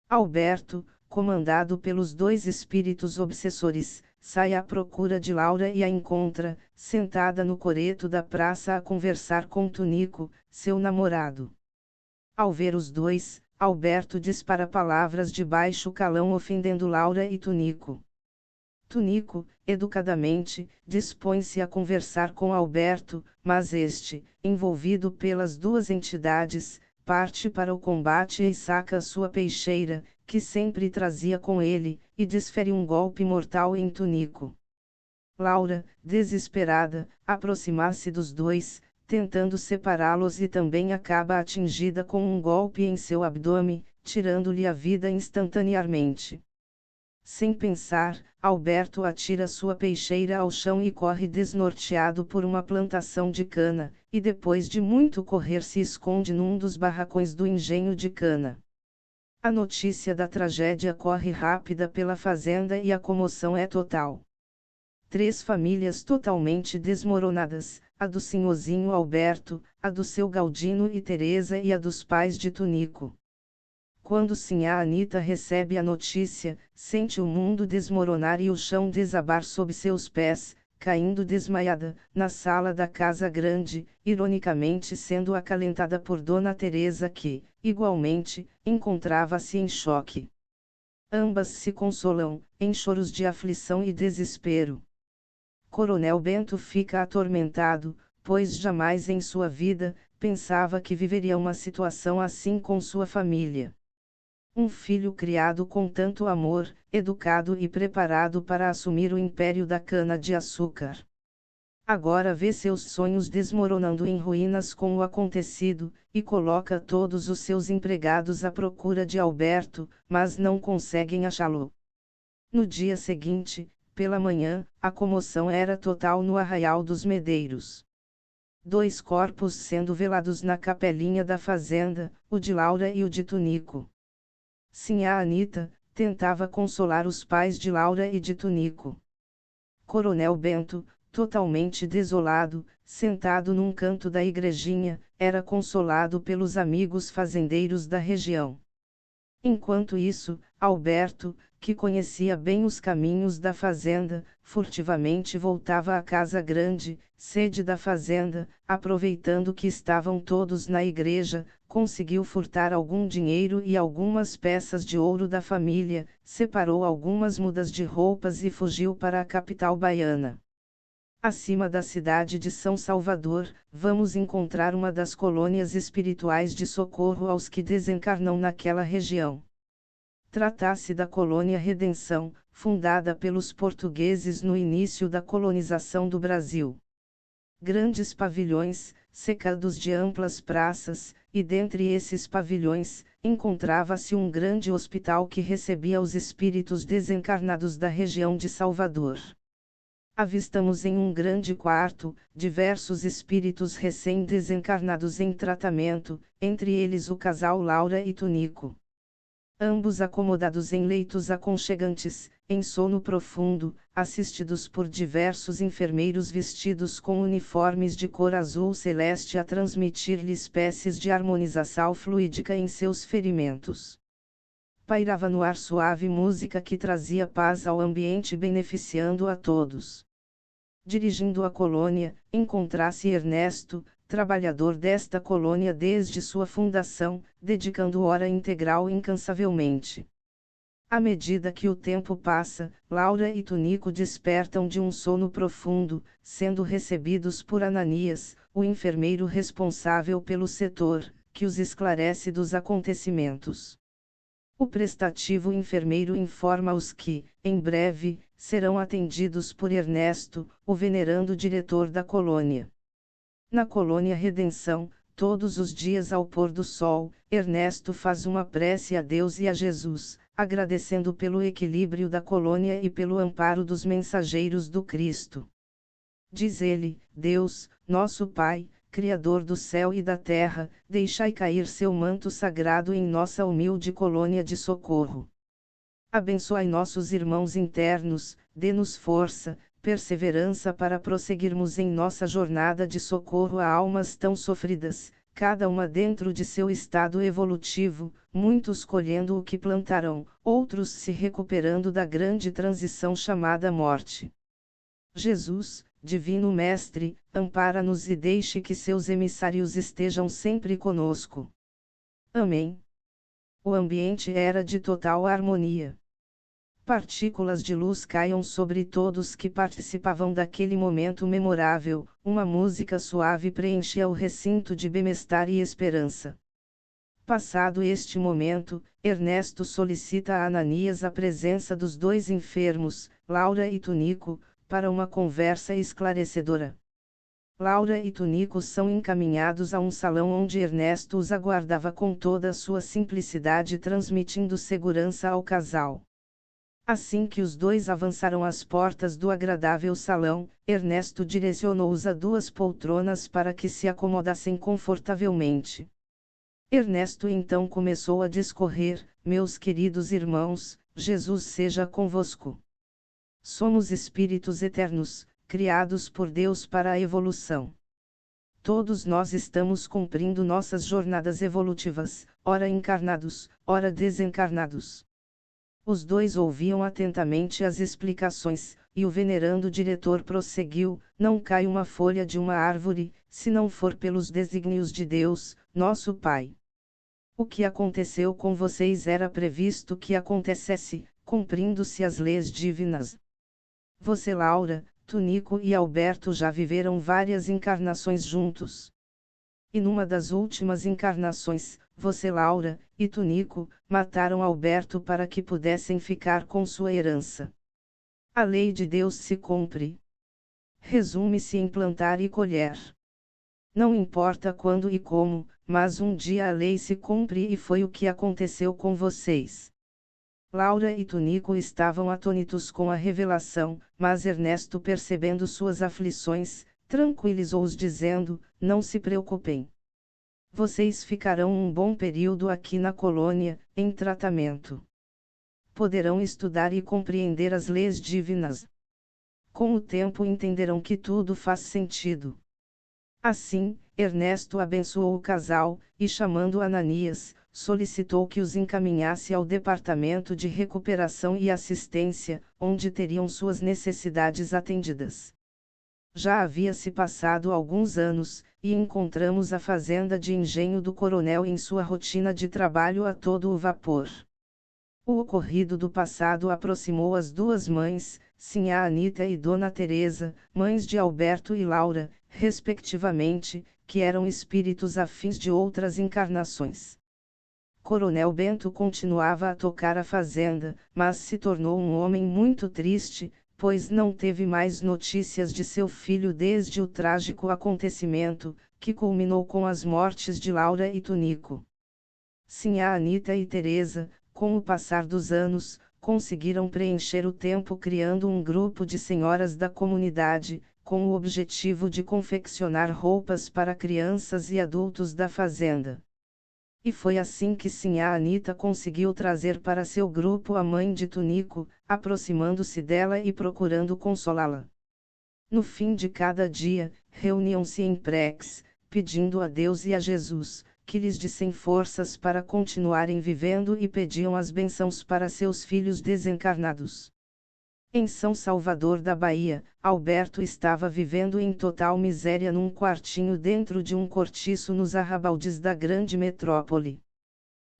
Alberto, comandado pelos dois espíritos obsessores, sai à procura de Laura e a encontra, sentada no coreto da praça a conversar com Tunico, seu namorado. Ao ver os dois, Alberto dispara palavras de baixo calão ofendendo Laura e Tunico. Tunico, educadamente, dispõe-se a conversar com Alberto, mas este, envolvido pelas duas entidades, parte para o combate e saca a sua peixeira, que sempre trazia com ele, e desfere um golpe mortal em Tunico. Laura, desesperada, aproxima-se dos dois, tentando separá-los e também acaba atingida com um golpe em seu abdômen, tirando-lhe a vida instantaneamente. Sem pensar, Alberto atira sua peixeira ao chão e corre desnorteado por uma plantação de cana, e depois de muito correr se esconde num dos barracões do engenho de cana. A notícia da tragédia corre rápida pela fazenda e a comoção é total. 3 famílias totalmente desmoronadas, a do senhorzinho Alberto, a do seu Galdino e Teresa e a dos pais de Tunico. Quando sinhá Anita recebe a notícia, sente o mundo desmoronar e o chão desabar sob seus pés, caindo desmaiada, na sala da casa grande, ironicamente sendo acalentada por Dona Teresa que, igualmente, encontrava-se em choque. Ambas se consolam, em choros de aflição e desespero. Coronel Bento fica atormentado, pois jamais em sua vida, pensava que viveria uma situação assim com sua família. Um filho criado com tanto amor, educado e preparado para assumir o império da cana-de-açúcar. Agora vê seus sonhos desmoronando em ruínas com o acontecido, e coloca todos os seus empregados à procura de Alberto, mas não conseguem achá-lo. No dia seguinte, pela manhã, a comoção era total no Arraial dos Medeiros. 2 corpos sendo velados na capelinha da fazenda, o de Laura e o de Tunico. Sinhá Anita tentava consolar os pais de Laura e de Tunico. Coronel Bento, totalmente desolado, sentado num canto da igrejinha, era consolado pelos amigos fazendeiros da região. Enquanto isso, Alberto, que conhecia bem os caminhos da fazenda, furtivamente voltava à casa grande, sede da fazenda, aproveitando que estavam todos na igreja, conseguiu furtar algum dinheiro e algumas peças de ouro da família, separou algumas mudas de roupas e fugiu para a capital baiana. Acima da cidade de São Salvador, vamos encontrar uma das colônias espirituais de socorro aos que desencarnam naquela região. Trata-se da colônia Redenção, fundada pelos portugueses no início da colonização do Brasil. Grandes pavilhões, cercados de amplas praças, e dentre esses pavilhões, encontrava-se um grande hospital que recebia os espíritos desencarnados da região de Salvador. Avistamos em um grande quarto, diversos espíritos recém-desencarnados em tratamento, entre eles o casal Laura e Tunico. Ambos acomodados em leitos aconchegantes, em sono profundo, assistidos por diversos enfermeiros vestidos com uniformes de cor azul celeste a transmitir-lhe espécies de harmonização fluídica em seus ferimentos. Pairava no ar suave música que trazia paz ao ambiente beneficiando a todos. Dirigindo a colônia, encontrasse Ernesto, trabalhador desta colônia desde sua fundação, dedicando hora integral incansavelmente. À medida que o tempo passa, Laura e Tunico despertam de um sono profundo, sendo recebidos por Ananias, o enfermeiro responsável pelo setor, que os esclarece dos acontecimentos. O prestativo enfermeiro informa-os que, em breve, serão atendidos por Ernesto, o venerando diretor da colônia. Na colônia Redenção, todos os dias ao pôr do sol, Ernesto faz uma prece a Deus e a Jesus, agradecendo pelo equilíbrio da colônia e pelo amparo dos mensageiros do Cristo. Diz ele: Deus, nosso Pai, Criador do céu e da terra, deixai cair seu manto sagrado em nossa humilde colônia de socorro. Abençoai nossos irmãos internos, dê-nos força, perseverança para prosseguirmos em nossa jornada de socorro a almas tão sofridas, cada uma dentro de seu estado evolutivo, muitos colhendo o que plantarão, outros se recuperando da grande transição chamada morte. Jesus, Divino Mestre, ampara-nos e deixe que seus emissários estejam sempre conosco. Amém. O ambiente era de total harmonia. Partículas de luz caiam sobre todos que participavam daquele momento memorável, uma música suave preenchia o recinto de bem-estar e esperança. Passado este momento, Ernesto solicita a Ananias a presença dos dois enfermos, Laura e Tunico, para uma conversa esclarecedora. Laura e Tunico são encaminhados a um salão onde Ernesto os aguardava com toda a sua simplicidade, transmitindo segurança ao casal. Assim que os dois avançaram às portas do agradável salão, Ernesto direcionou-os a duas poltronas para que se acomodassem confortavelmente. Ernesto então começou a discorrer: Meus queridos irmãos, Jesus seja convosco. Somos espíritos eternos, criados por Deus para a evolução. Todos nós estamos cumprindo nossas jornadas evolutivas, ora encarnados, ora desencarnados. Os dois ouviam atentamente as explicações, e o venerando diretor prosseguiu: Não cai uma folha de uma árvore, se não for pelos desígnios de Deus, nosso Pai. O que aconteceu com vocês era previsto que acontecesse, cumprindo-se as leis divinas. Você, Laura, Tunico e Alberto já viveram várias encarnações juntos. E numa das últimas encarnações, você, Laura, e Tunico, mataram Alberto para que pudessem ficar com sua herança. A lei de Deus se cumpre. Resume-se em plantar e colher. Não importa quando e como, mas um dia a lei se cumpre e foi o que aconteceu com vocês. Laura e Tunico estavam atônitos com a revelação, mas Ernesto, percebendo suas aflições, tranquilizou-os dizendo: Não se preocupem. Vocês ficarão um bom período aqui na colônia, em tratamento. Poderão estudar e compreender as leis divinas. Com o tempo entenderão que tudo faz sentido. Assim, Ernesto abençoou o casal, e chamando Ananias, solicitou que os encaminhasse ao Departamento de Recuperação e Assistência, onde teriam suas necessidades atendidas. Já havia se passado alguns anos, e encontramos a fazenda de engenho do coronel em sua rotina de trabalho a todo o vapor. O ocorrido do passado aproximou as duas mães, Sinhá Anita e Dona Teresa, mães de Alberto e Laura, respectivamente, que eram espíritos afins de outras encarnações. Coronel Bento continuava a tocar a fazenda, mas se tornou um homem muito triste, pois não teve mais notícias de seu filho desde o trágico acontecimento, que culminou com as mortes de Laura e Tunico. Sinhá Anita e Teresa, com o passar dos anos, conseguiram preencher o tempo criando um grupo de senhoras da comunidade, com o objetivo de confeccionar roupas para crianças e adultos da fazenda. E foi assim que Sinhá Anita conseguiu trazer para seu grupo a mãe de Tunico, aproximando-se dela e procurando consolá-la. No fim de cada dia, reuniam-se em preces, pedindo a Deus e a Jesus, que lhes dessem forças para continuarem vivendo e pediam as bênçãos para seus filhos desencarnados. Em São Salvador da Bahia, Alberto estava vivendo em total miséria num quartinho dentro de um cortiço nos arrabaldes da grande metrópole.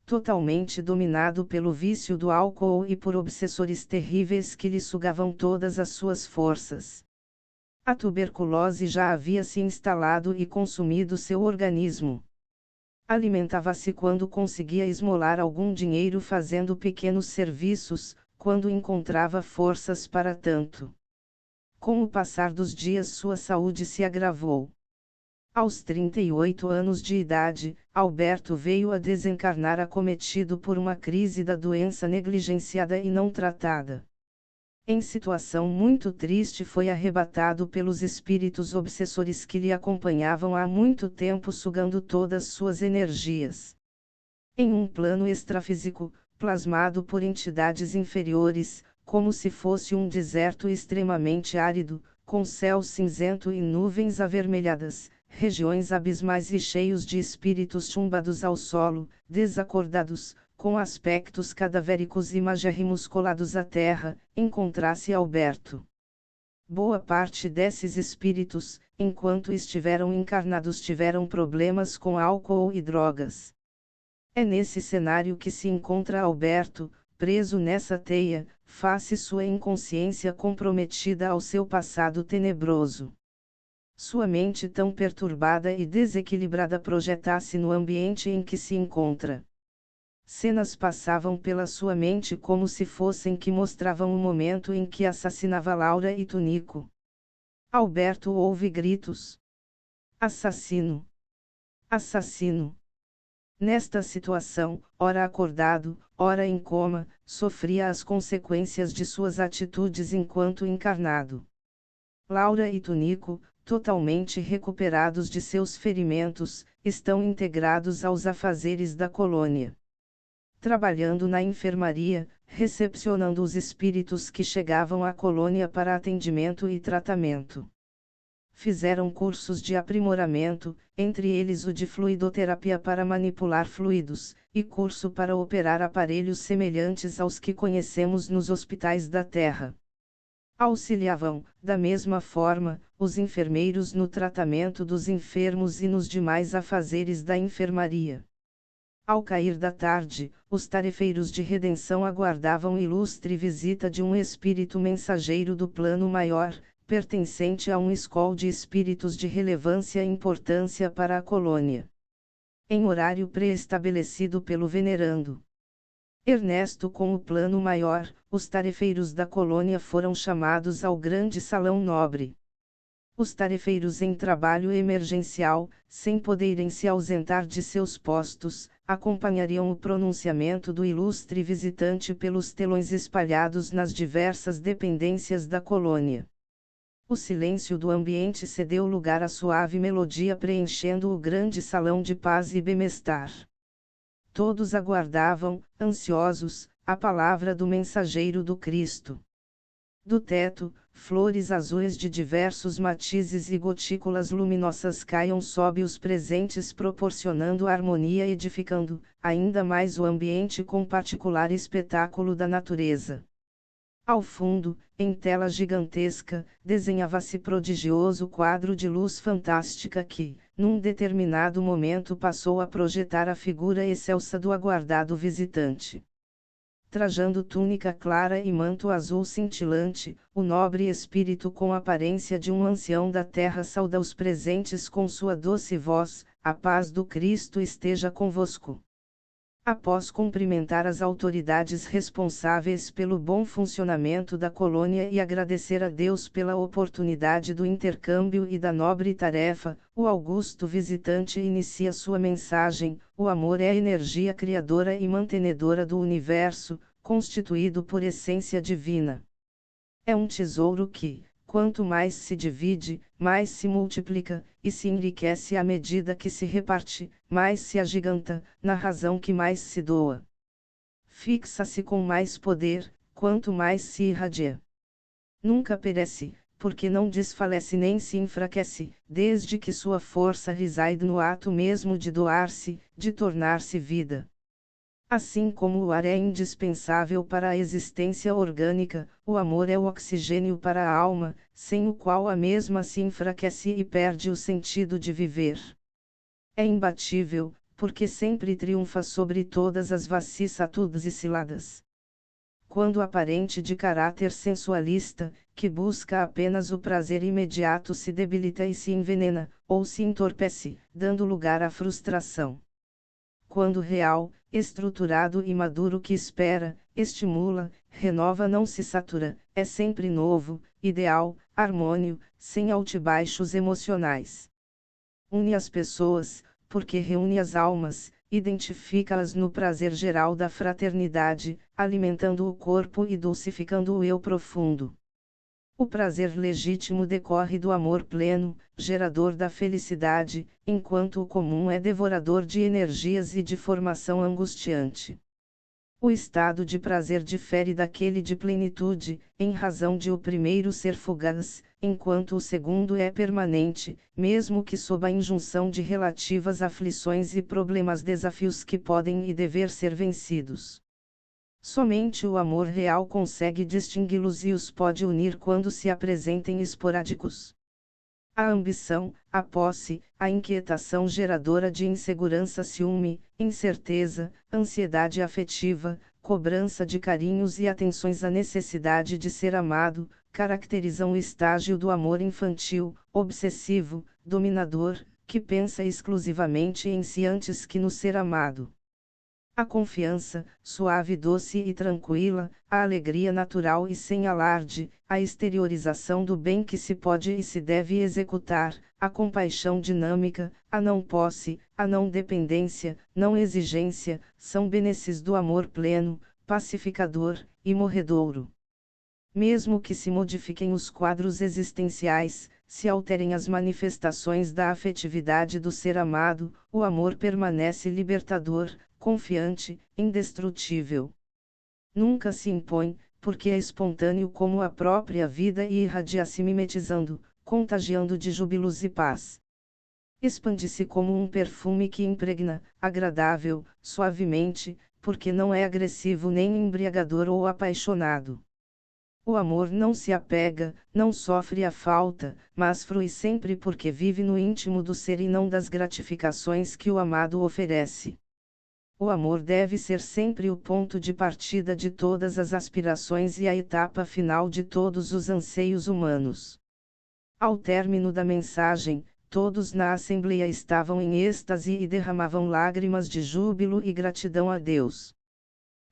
Totalmente dominado pelo vício do álcool e por obsessores terríveis que lhe sugavam todas as suas forças. A tuberculose já havia se instalado e consumido seu organismo. Alimentava-se quando conseguia esmolar algum dinheiro fazendo pequenos serviços, quando encontrava forças para tanto. Com o passar dos dias sua saúde se agravou. Aos 38 anos de idade, Alberto veio a desencarnar acometido por uma crise da doença negligenciada e não tratada. Em situação muito triste foi arrebatado pelos espíritos obsessores que lhe acompanhavam há muito tempo sugando todas suas energias. Em um plano extrafísico, plasmado por entidades inferiores, como se fosse um deserto extremamente árido, com céu cinzento e nuvens avermelhadas, regiões abismais e cheios de espíritos chumbados ao solo, desacordados, com aspectos cadavéricos e magérrimos colados à terra, encontrasse Alberto. Boa parte desses espíritos, enquanto estiveram encarnados tiveram problemas com álcool e drogas. É nesse cenário que se encontra Alberto, preso nessa teia, face sua inconsciência comprometida ao seu passado tenebroso. Sua mente tão perturbada e desequilibrada projeta-se no ambiente em que se encontra. Cenas passavam pela sua mente como se fossem que mostravam o momento em que assassinava Laura e Tunico. Alberto ouve gritos: "Assassino! Assassino!" Nesta situação, ora acordado, ora em coma, sofria as consequências de suas atitudes enquanto encarnado. Laura e Tunico, totalmente recuperados de seus ferimentos, estão integrados aos afazeres da colônia. Trabalhando na enfermaria, recepcionando os espíritos que chegavam à colônia para atendimento e tratamento. Fizeram cursos de aprimoramento, entre eles o de fluidoterapia para manipular fluidos, e curso para operar aparelhos semelhantes aos que conhecemos nos hospitais da Terra. Auxiliavam, da mesma forma, os enfermeiros no tratamento dos enfermos e nos demais afazeres da enfermaria. Ao cair da tarde, os tarefeiros de redenção aguardavam ilustre visita de um espírito mensageiro do plano maior, pertencente a um escol de espíritos de relevância e importância para a colônia. Em horário pré-estabelecido pelo venerando Ernesto com o plano maior, os tarefeiros da colônia foram chamados ao grande salão nobre. Os tarefeiros em trabalho emergencial, sem poderem se ausentar de seus postos, acompanhariam o pronunciamento do ilustre visitante pelos telões espalhados nas diversas dependências da colônia. O silêncio do ambiente cedeu lugar à suave melodia preenchendo o grande salão de paz e bem-estar. Todos aguardavam, ansiosos, a palavra do mensageiro do Cristo. Do teto, flores azuis de diversos matizes e gotículas luminosas caiam sob os presentes, proporcionando harmonia, edificando ainda mais o ambiente com particular espetáculo da natureza. Ao fundo, em tela gigantesca, desenhava-se prodigioso quadro de luz fantástica que, num determinado momento, passou a projetar a figura excelsa do aguardado visitante. Trajando túnica clara e manto azul cintilante, o nobre espírito com a aparência de um ancião da terra sauda os presentes com sua doce voz: "A paz do Cristo esteja convosco." Após cumprimentar as autoridades responsáveis pelo bom funcionamento da colônia e agradecer a Deus pela oportunidade do intercâmbio e da nobre tarefa, o augusto visitante inicia sua mensagem: "O amor é a energia criadora e mantenedora do universo, constituído por essência divina. É um tesouro que, quanto mais se divide, mais se multiplica, e se enriquece à medida que se reparte, mais se agiganta, na razão que mais se doa. Fixa-se com mais poder, quanto mais se irradia. Nunca perece, porque não desfalece nem se enfraquece, desde que sua força reside no ato mesmo de doar-se, de tornar-se vida. Assim como o ar é indispensável para a existência orgânica, o amor é o oxigênio para a alma, sem o qual a mesma se enfraquece e perde o sentido de viver. É imbatível, porque sempre triunfa sobre todas as vicissitudes e ciladas. Quando aparente de caráter sensualista, que busca apenas o prazer imediato, se debilita e se envenena, ou se entorpece, dando lugar à frustração. Quando real, estruturado e maduro, que espera, estimula, renova, não se satura, é sempre novo, ideal, harmônio, sem altibaixos emocionais. Une as pessoas, porque reúne as almas, identifica-as no prazer geral da fraternidade, alimentando o corpo e dulcificando o eu profundo. O prazer legítimo decorre do amor pleno, gerador da felicidade, enquanto o comum é devorador de energias e de formação angustiante. O estado de prazer difere daquele de plenitude, em razão de o primeiro ser fugaz, enquanto o segundo é permanente, mesmo que sob a injunção de relativas aflições e problemas, desafios que podem e dever ser vencidos. Somente o amor real consegue distingui-los e os pode unir quando se apresentem esporádicos. A ambição, a posse, a inquietação geradora de insegurança, ciúme, incerteza, ansiedade afetiva, cobrança de carinhos e atenções, a necessidade de ser amado, caracterizam o estágio do amor infantil, obsessivo, dominador, que pensa exclusivamente em si antes que no ser amado. A confiança, suave, doce e tranquila, a alegria natural e sem alarde, a exteriorização do bem que se pode e se deve executar, a compaixão dinâmica, a não posse, a não dependência, não exigência, são benesses do amor pleno, pacificador e morredouro. Mesmo que se modifiquem os quadros existenciais, se alterem as manifestações da afetividade do ser amado, o amor permanece libertador, confiante, indestrutível. Nunca se impõe, porque é espontâneo como a própria vida e irradia-se mimetizando, contagiando de júbilos e paz. Expande-se como um perfume que impregna, agradável, suavemente, porque não é agressivo nem embriagador ou apaixonado. O amor não se apega, não sofre a falta, mas frui sempre porque vive no íntimo do ser e não das gratificações que o amado oferece. O amor deve ser sempre o ponto de partida de todas as aspirações e a etapa final de todos os anseios humanos. Ao término da mensagem, todos na assembleia estavam em êxtase e derramavam lágrimas de júbilo e gratidão a Deus.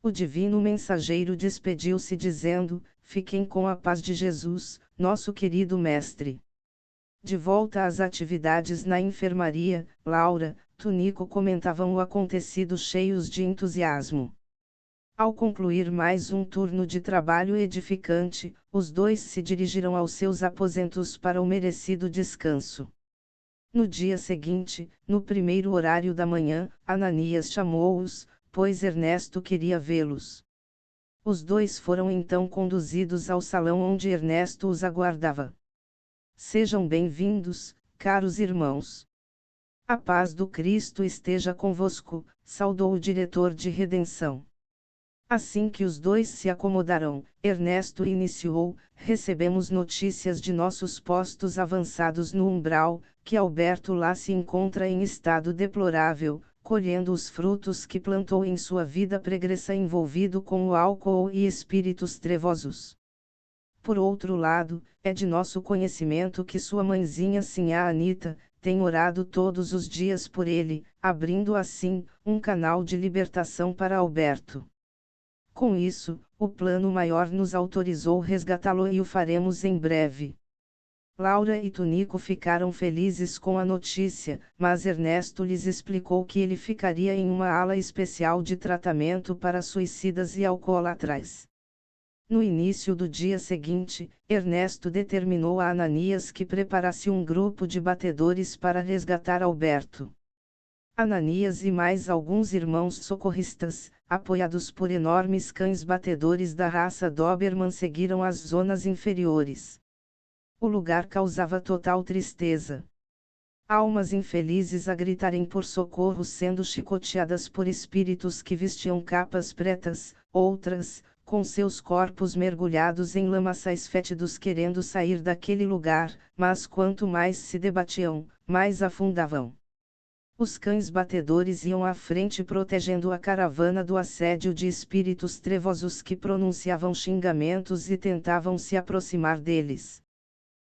O divino mensageiro despediu-se dizendo: "Fiquem com a paz de Jesus, nosso querido Mestre." De volta às atividades na enfermaria, Laura, Tunico comentavam o acontecido cheios de entusiasmo. Ao concluir mais um turno de trabalho edificante, os dois se dirigiram aos seus aposentos para o merecido descanso. No dia seguinte, no primeiro horário da manhã, Ananias chamou-os, pois Ernesto queria vê-los. Os dois foram então conduzidos ao salão onde Ernesto os aguardava. Sejam bem-vindos, caros irmãos. A paz do Cristo esteja convosco, saudou o diretor de redenção. Assim que os dois se acomodaram, Ernesto iniciou: recebemos notícias de nossos postos avançados no umbral, que Alberto lá se encontra em estado deplorável, colhendo os frutos que plantou em sua vida pregressa envolvido com o álcool e espíritos trevosos. Por outro lado, é de nosso conhecimento que sua mãezinha Sinhá Anita tem orado todos os dias por ele, abrindo assim um canal de libertação para Alberto. Com isso, o plano maior nos autorizou resgatá-lo e o faremos em breve. Laura e Tunico ficaram felizes com a notícia, mas Ernesto lhes explicou que ele ficaria em uma ala especial de tratamento para suicidas e alcoólatras. No início do dia seguinte, Ernesto determinou a Ananias que preparasse um grupo de batedores para resgatar Alberto. Ananias e mais alguns irmãos socorristas, apoiados por enormes cães batedores da raça Doberman, seguiram as zonas inferiores. O lugar causava total tristeza. Almas infelizes a gritarem por socorro sendo chicoteadas por espíritos que vestiam capas pretas, outras, com seus corpos mergulhados em lamaçais fétidos querendo sair daquele lugar, mas quanto mais se debatiam, mais afundavam. Os cães batedores iam à frente protegendo a caravana do assédio de espíritos trevosos que pronunciavam xingamentos e tentavam se aproximar deles.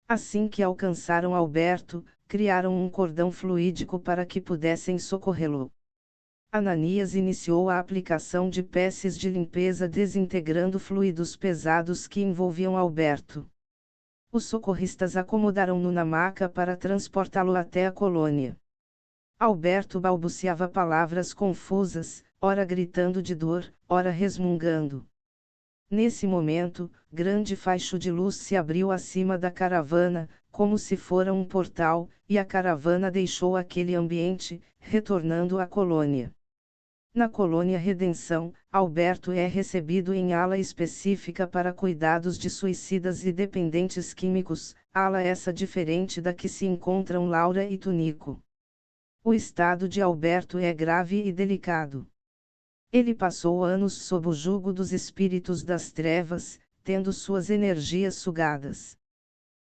Assim que alcançaram Alberto, criaram um cordão fluídico para que pudessem socorrê-lo. Ananias iniciou a aplicação de peças de limpeza desintegrando fluidos pesados que envolviam Alberto. Os socorristas acomodaram-no na maca para transportá-lo até a colônia. Alberto balbuciava palavras confusas, ora gritando de dor, ora resmungando. Nesse momento, grande faixo de luz se abriu acima da caravana, como se fora um portal, e a caravana deixou aquele ambiente, retornando à colônia. Na colônia Redenção, Alberto é recebido em ala específica para cuidados de suicidas e dependentes químicos, ala essa diferente da que se encontram Laura e Tunico. O estado de Alberto é grave e delicado. Ele passou anos sob o jugo dos espíritos das trevas, tendo suas energias sugadas.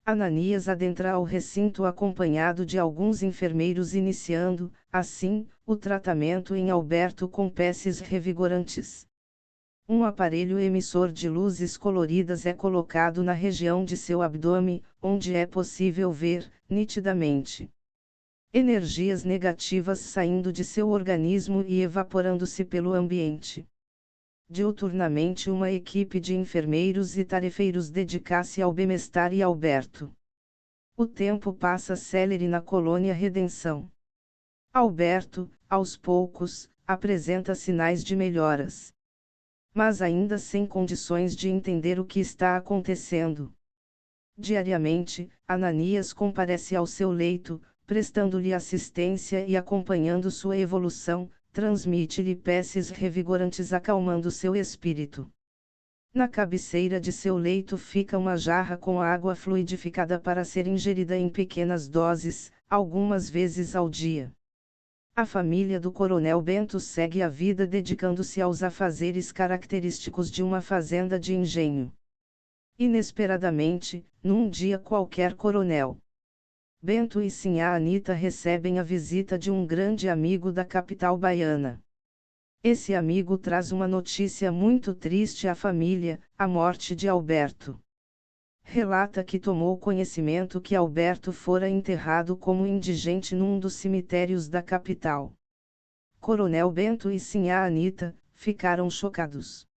Ananias adentra ao recinto acompanhado de alguns enfermeiros iniciando, assim, o tratamento em Alberto com peças revigorantes. Um aparelho emissor de luzes coloridas é colocado na região de seu abdômen, onde é possível ver, nitidamente, energias negativas saindo de seu organismo e evaporando-se pelo ambiente. Diuturnamente uma equipe de enfermeiros e tarefeiros dedica-se ao bem-estar e Alberto. O tempo passa célere na colônia Redenção. Alberto, aos poucos, apresenta sinais de melhoras. Mas ainda sem condições de entender o que está acontecendo. Diariamente, Ananias comparece ao seu leito, prestando-lhe assistência e acompanhando sua evolução, transmite-lhe peças revigorantes acalmando seu espírito. Na cabeceira de seu leito fica uma jarra com água fluidificada para ser ingerida em pequenas doses, algumas vezes ao dia. A família do Coronel Bento segue a vida dedicando-se aos afazeres característicos de uma fazenda de engenho. Inesperadamente, num dia qualquer Coronel Bento e Sinhá Anita recebem a visita de um grande amigo da capital baiana. Esse amigo traz uma notícia muito triste à família, a morte de Alberto. Relata que tomou conhecimento que Alberto fora enterrado como indigente num dos cemitérios da capital. Coronel Bento e Sinhá Anita ficaram chocados.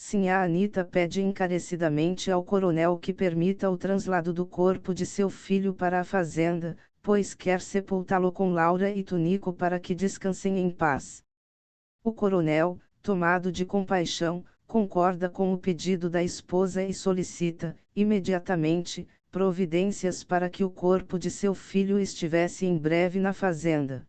Sinhá Anita pede encarecidamente ao coronel que permita o traslado do corpo de seu filho para a fazenda, pois quer sepultá-lo com Laura e Tunico para que descansem em paz. O coronel, tomado de compaixão, concorda com o pedido da esposa e solicita, imediatamente, providências para que o corpo de seu filho estivesse em breve na fazenda.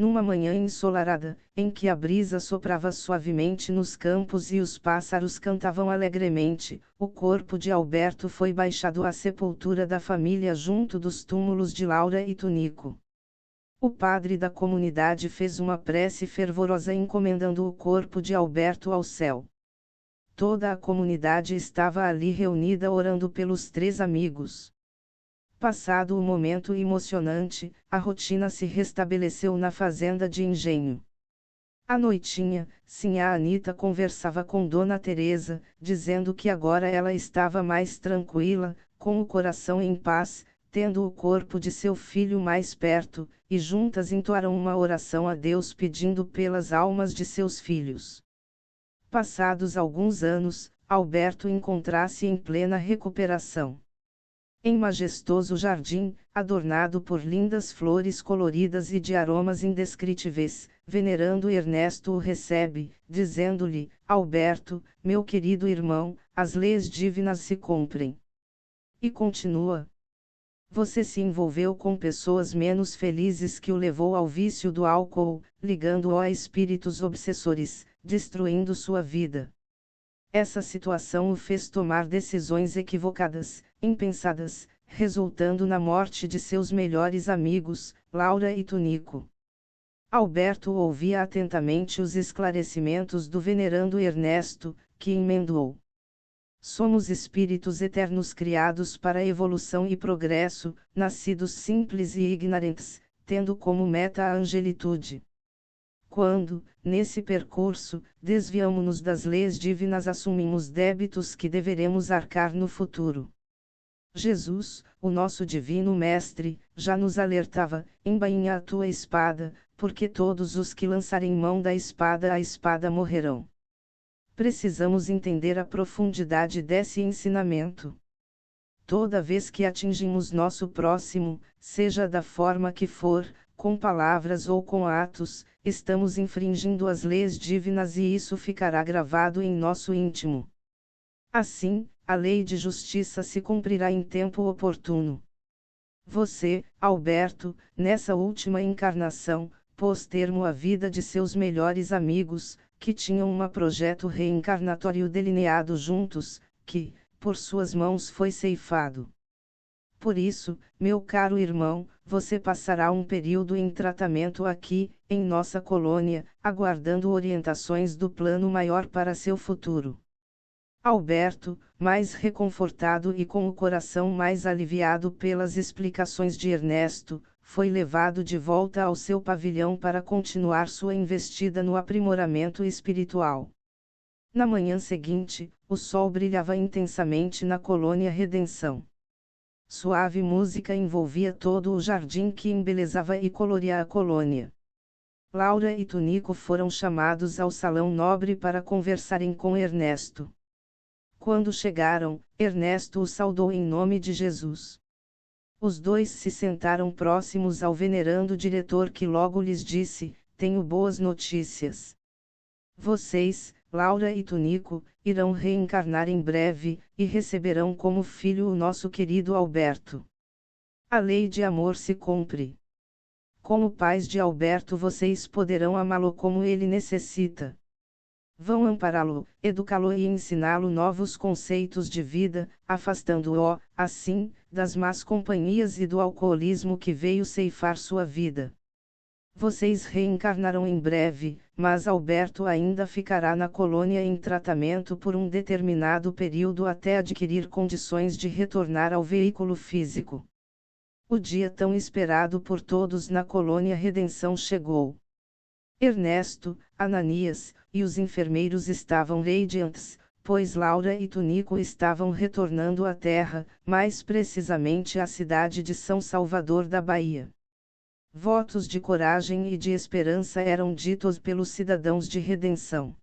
numa manhã ensolarada, em que a brisa soprava suavemente nos campos e os pássaros cantavam alegremente, o corpo de Alberto foi baixado à sepultura da família junto dos túmulos de Laura e Tunico. O padre da comunidade fez uma prece fervorosa encomendando o corpo de Alberto ao céu. Toda a comunidade estava ali reunida orando pelos três amigos. Passado o momento emocionante, a rotina se restabeleceu na fazenda de engenho. À noitinha, sinhá Anita conversava com Dona Teresa, dizendo que agora ela estava mais tranquila, com o coração em paz, tendo o corpo de seu filho mais perto, e juntas entoaram uma oração a Deus pedindo pelas almas de seus filhos. Passados alguns anos, Alberto encontra-se em plena recuperação. Em majestoso jardim, adornado por lindas flores coloridas e de aromas indescritíveis, venerando Ernesto o recebe, dizendo-lhe: Alberto, meu querido irmão, as leis divinas se cumprem. E continua: você se envolveu com pessoas menos felizes que o levou ao vício do álcool, ligando-o a espíritos obsessores, destruindo sua vida. Essa situação o fez tomar decisões equivocadas, impensadas, resultando na morte de seus melhores amigos, Laura e Tunico. Alberto ouvia atentamente os esclarecimentos do venerando Ernesto, que emendou: somos espíritos eternos criados para a evolução e progresso, nascidos simples e ignorantes, tendo como meta a angelitude. Quando, nesse percurso, desviamo-nos das leis divinas, assumimos débitos que deveremos arcar no futuro. Jesus, o nosso divino mestre, já nos alertava: embainha a tua espada, porque todos os que lançarem mão da espada a espada morrerão. Precisamos entender a profundidade desse ensinamento. Toda vez que atingimos nosso próximo, seja da forma que for, com palavras ou com atos, estamos infringindo as leis divinas e isso ficará gravado em nosso íntimo. Assim, a lei de justiça se cumprirá em tempo oportuno. Você, Alberto, nessa última encarnação, pôs termo à vida de seus melhores amigos, que tinham um projeto reencarnatório delineado juntos, que, por suas mãos foi ceifado. Por isso, meu caro irmão, você passará um período em tratamento aqui, em nossa colônia, aguardando orientações do plano maior para seu futuro. Alberto, mais reconfortado e com o coração mais aliviado pelas explicações de Ernesto, foi levado de volta ao seu pavilhão para continuar sua investida no aprimoramento espiritual. Na manhã seguinte, o sol brilhava intensamente na colônia Redenção. Suave música envolvia todo o jardim que embelezava e coloria a colônia. Laura e Tunico foram chamados ao salão nobre para conversarem com Ernesto. Quando chegaram, Ernesto os saudou em nome de Jesus. Os dois se sentaram próximos ao venerando diretor, que logo lhes disse: tenho boas notícias. Vocês, Laura e Tunico, irão reencarnar em breve, e receberão como filho o nosso querido Alberto. A lei de amor se cumpre. Como pais de Alberto, vocês poderão amá-lo como ele necessita. Vão ampará-lo, educá-lo e ensiná-lo novos conceitos de vida, afastando-o, assim, das más companhias e do alcoolismo que veio ceifar sua vida. Vocês reencarnarão em breve, mas Alberto ainda ficará na colônia em tratamento por um determinado período até adquirir condições de retornar ao veículo físico. O dia tão esperado por todos na colônia Redenção chegou. Ernesto, Ananias, e os enfermeiros estavam radiantes, pois Laura e Tunico estavam retornando à terra, mais precisamente à cidade de São Salvador da Bahia. Votos de coragem e de esperança eram ditos pelos cidadãos de Redenção.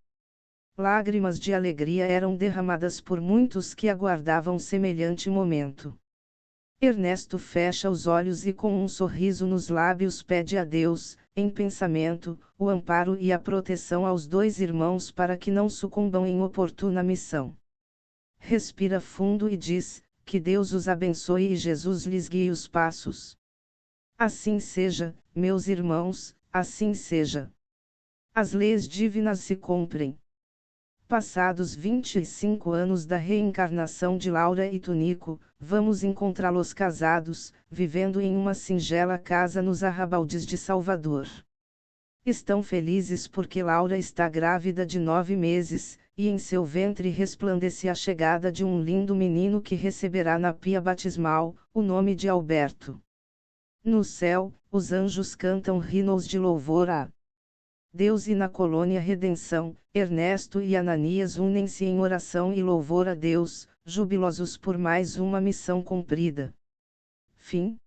Lágrimas de alegria eram derramadas por muitos que aguardavam semelhante momento. Ernesto fecha os olhos e com um sorriso nos lábios pede a Deus, em pensamento, o amparo e a proteção aos dois irmãos para que não sucumbam em oportuna missão. Respira fundo e diz: que Deus os abençoe e Jesus lhes guie os passos. Assim seja, meus irmãos, Assim seja. As leis divinas se cumprem. Passados 25 anos da reencarnação de Laura e Tunico, vamos encontrá-los casados, vivendo em uma singela casa nos arrabaldes de Salvador. Estão felizes porque Laura está grávida de 9 meses, e em seu ventre resplandece a chegada de um lindo menino que receberá na pia batismal, o nome de Alberto. No céu, os anjos cantam hinos de louvor a Deus, e na colônia Redenção, Ernesto e Ananias unem-se em oração e louvor a Deus, jubilosos por mais uma missão cumprida. Fim.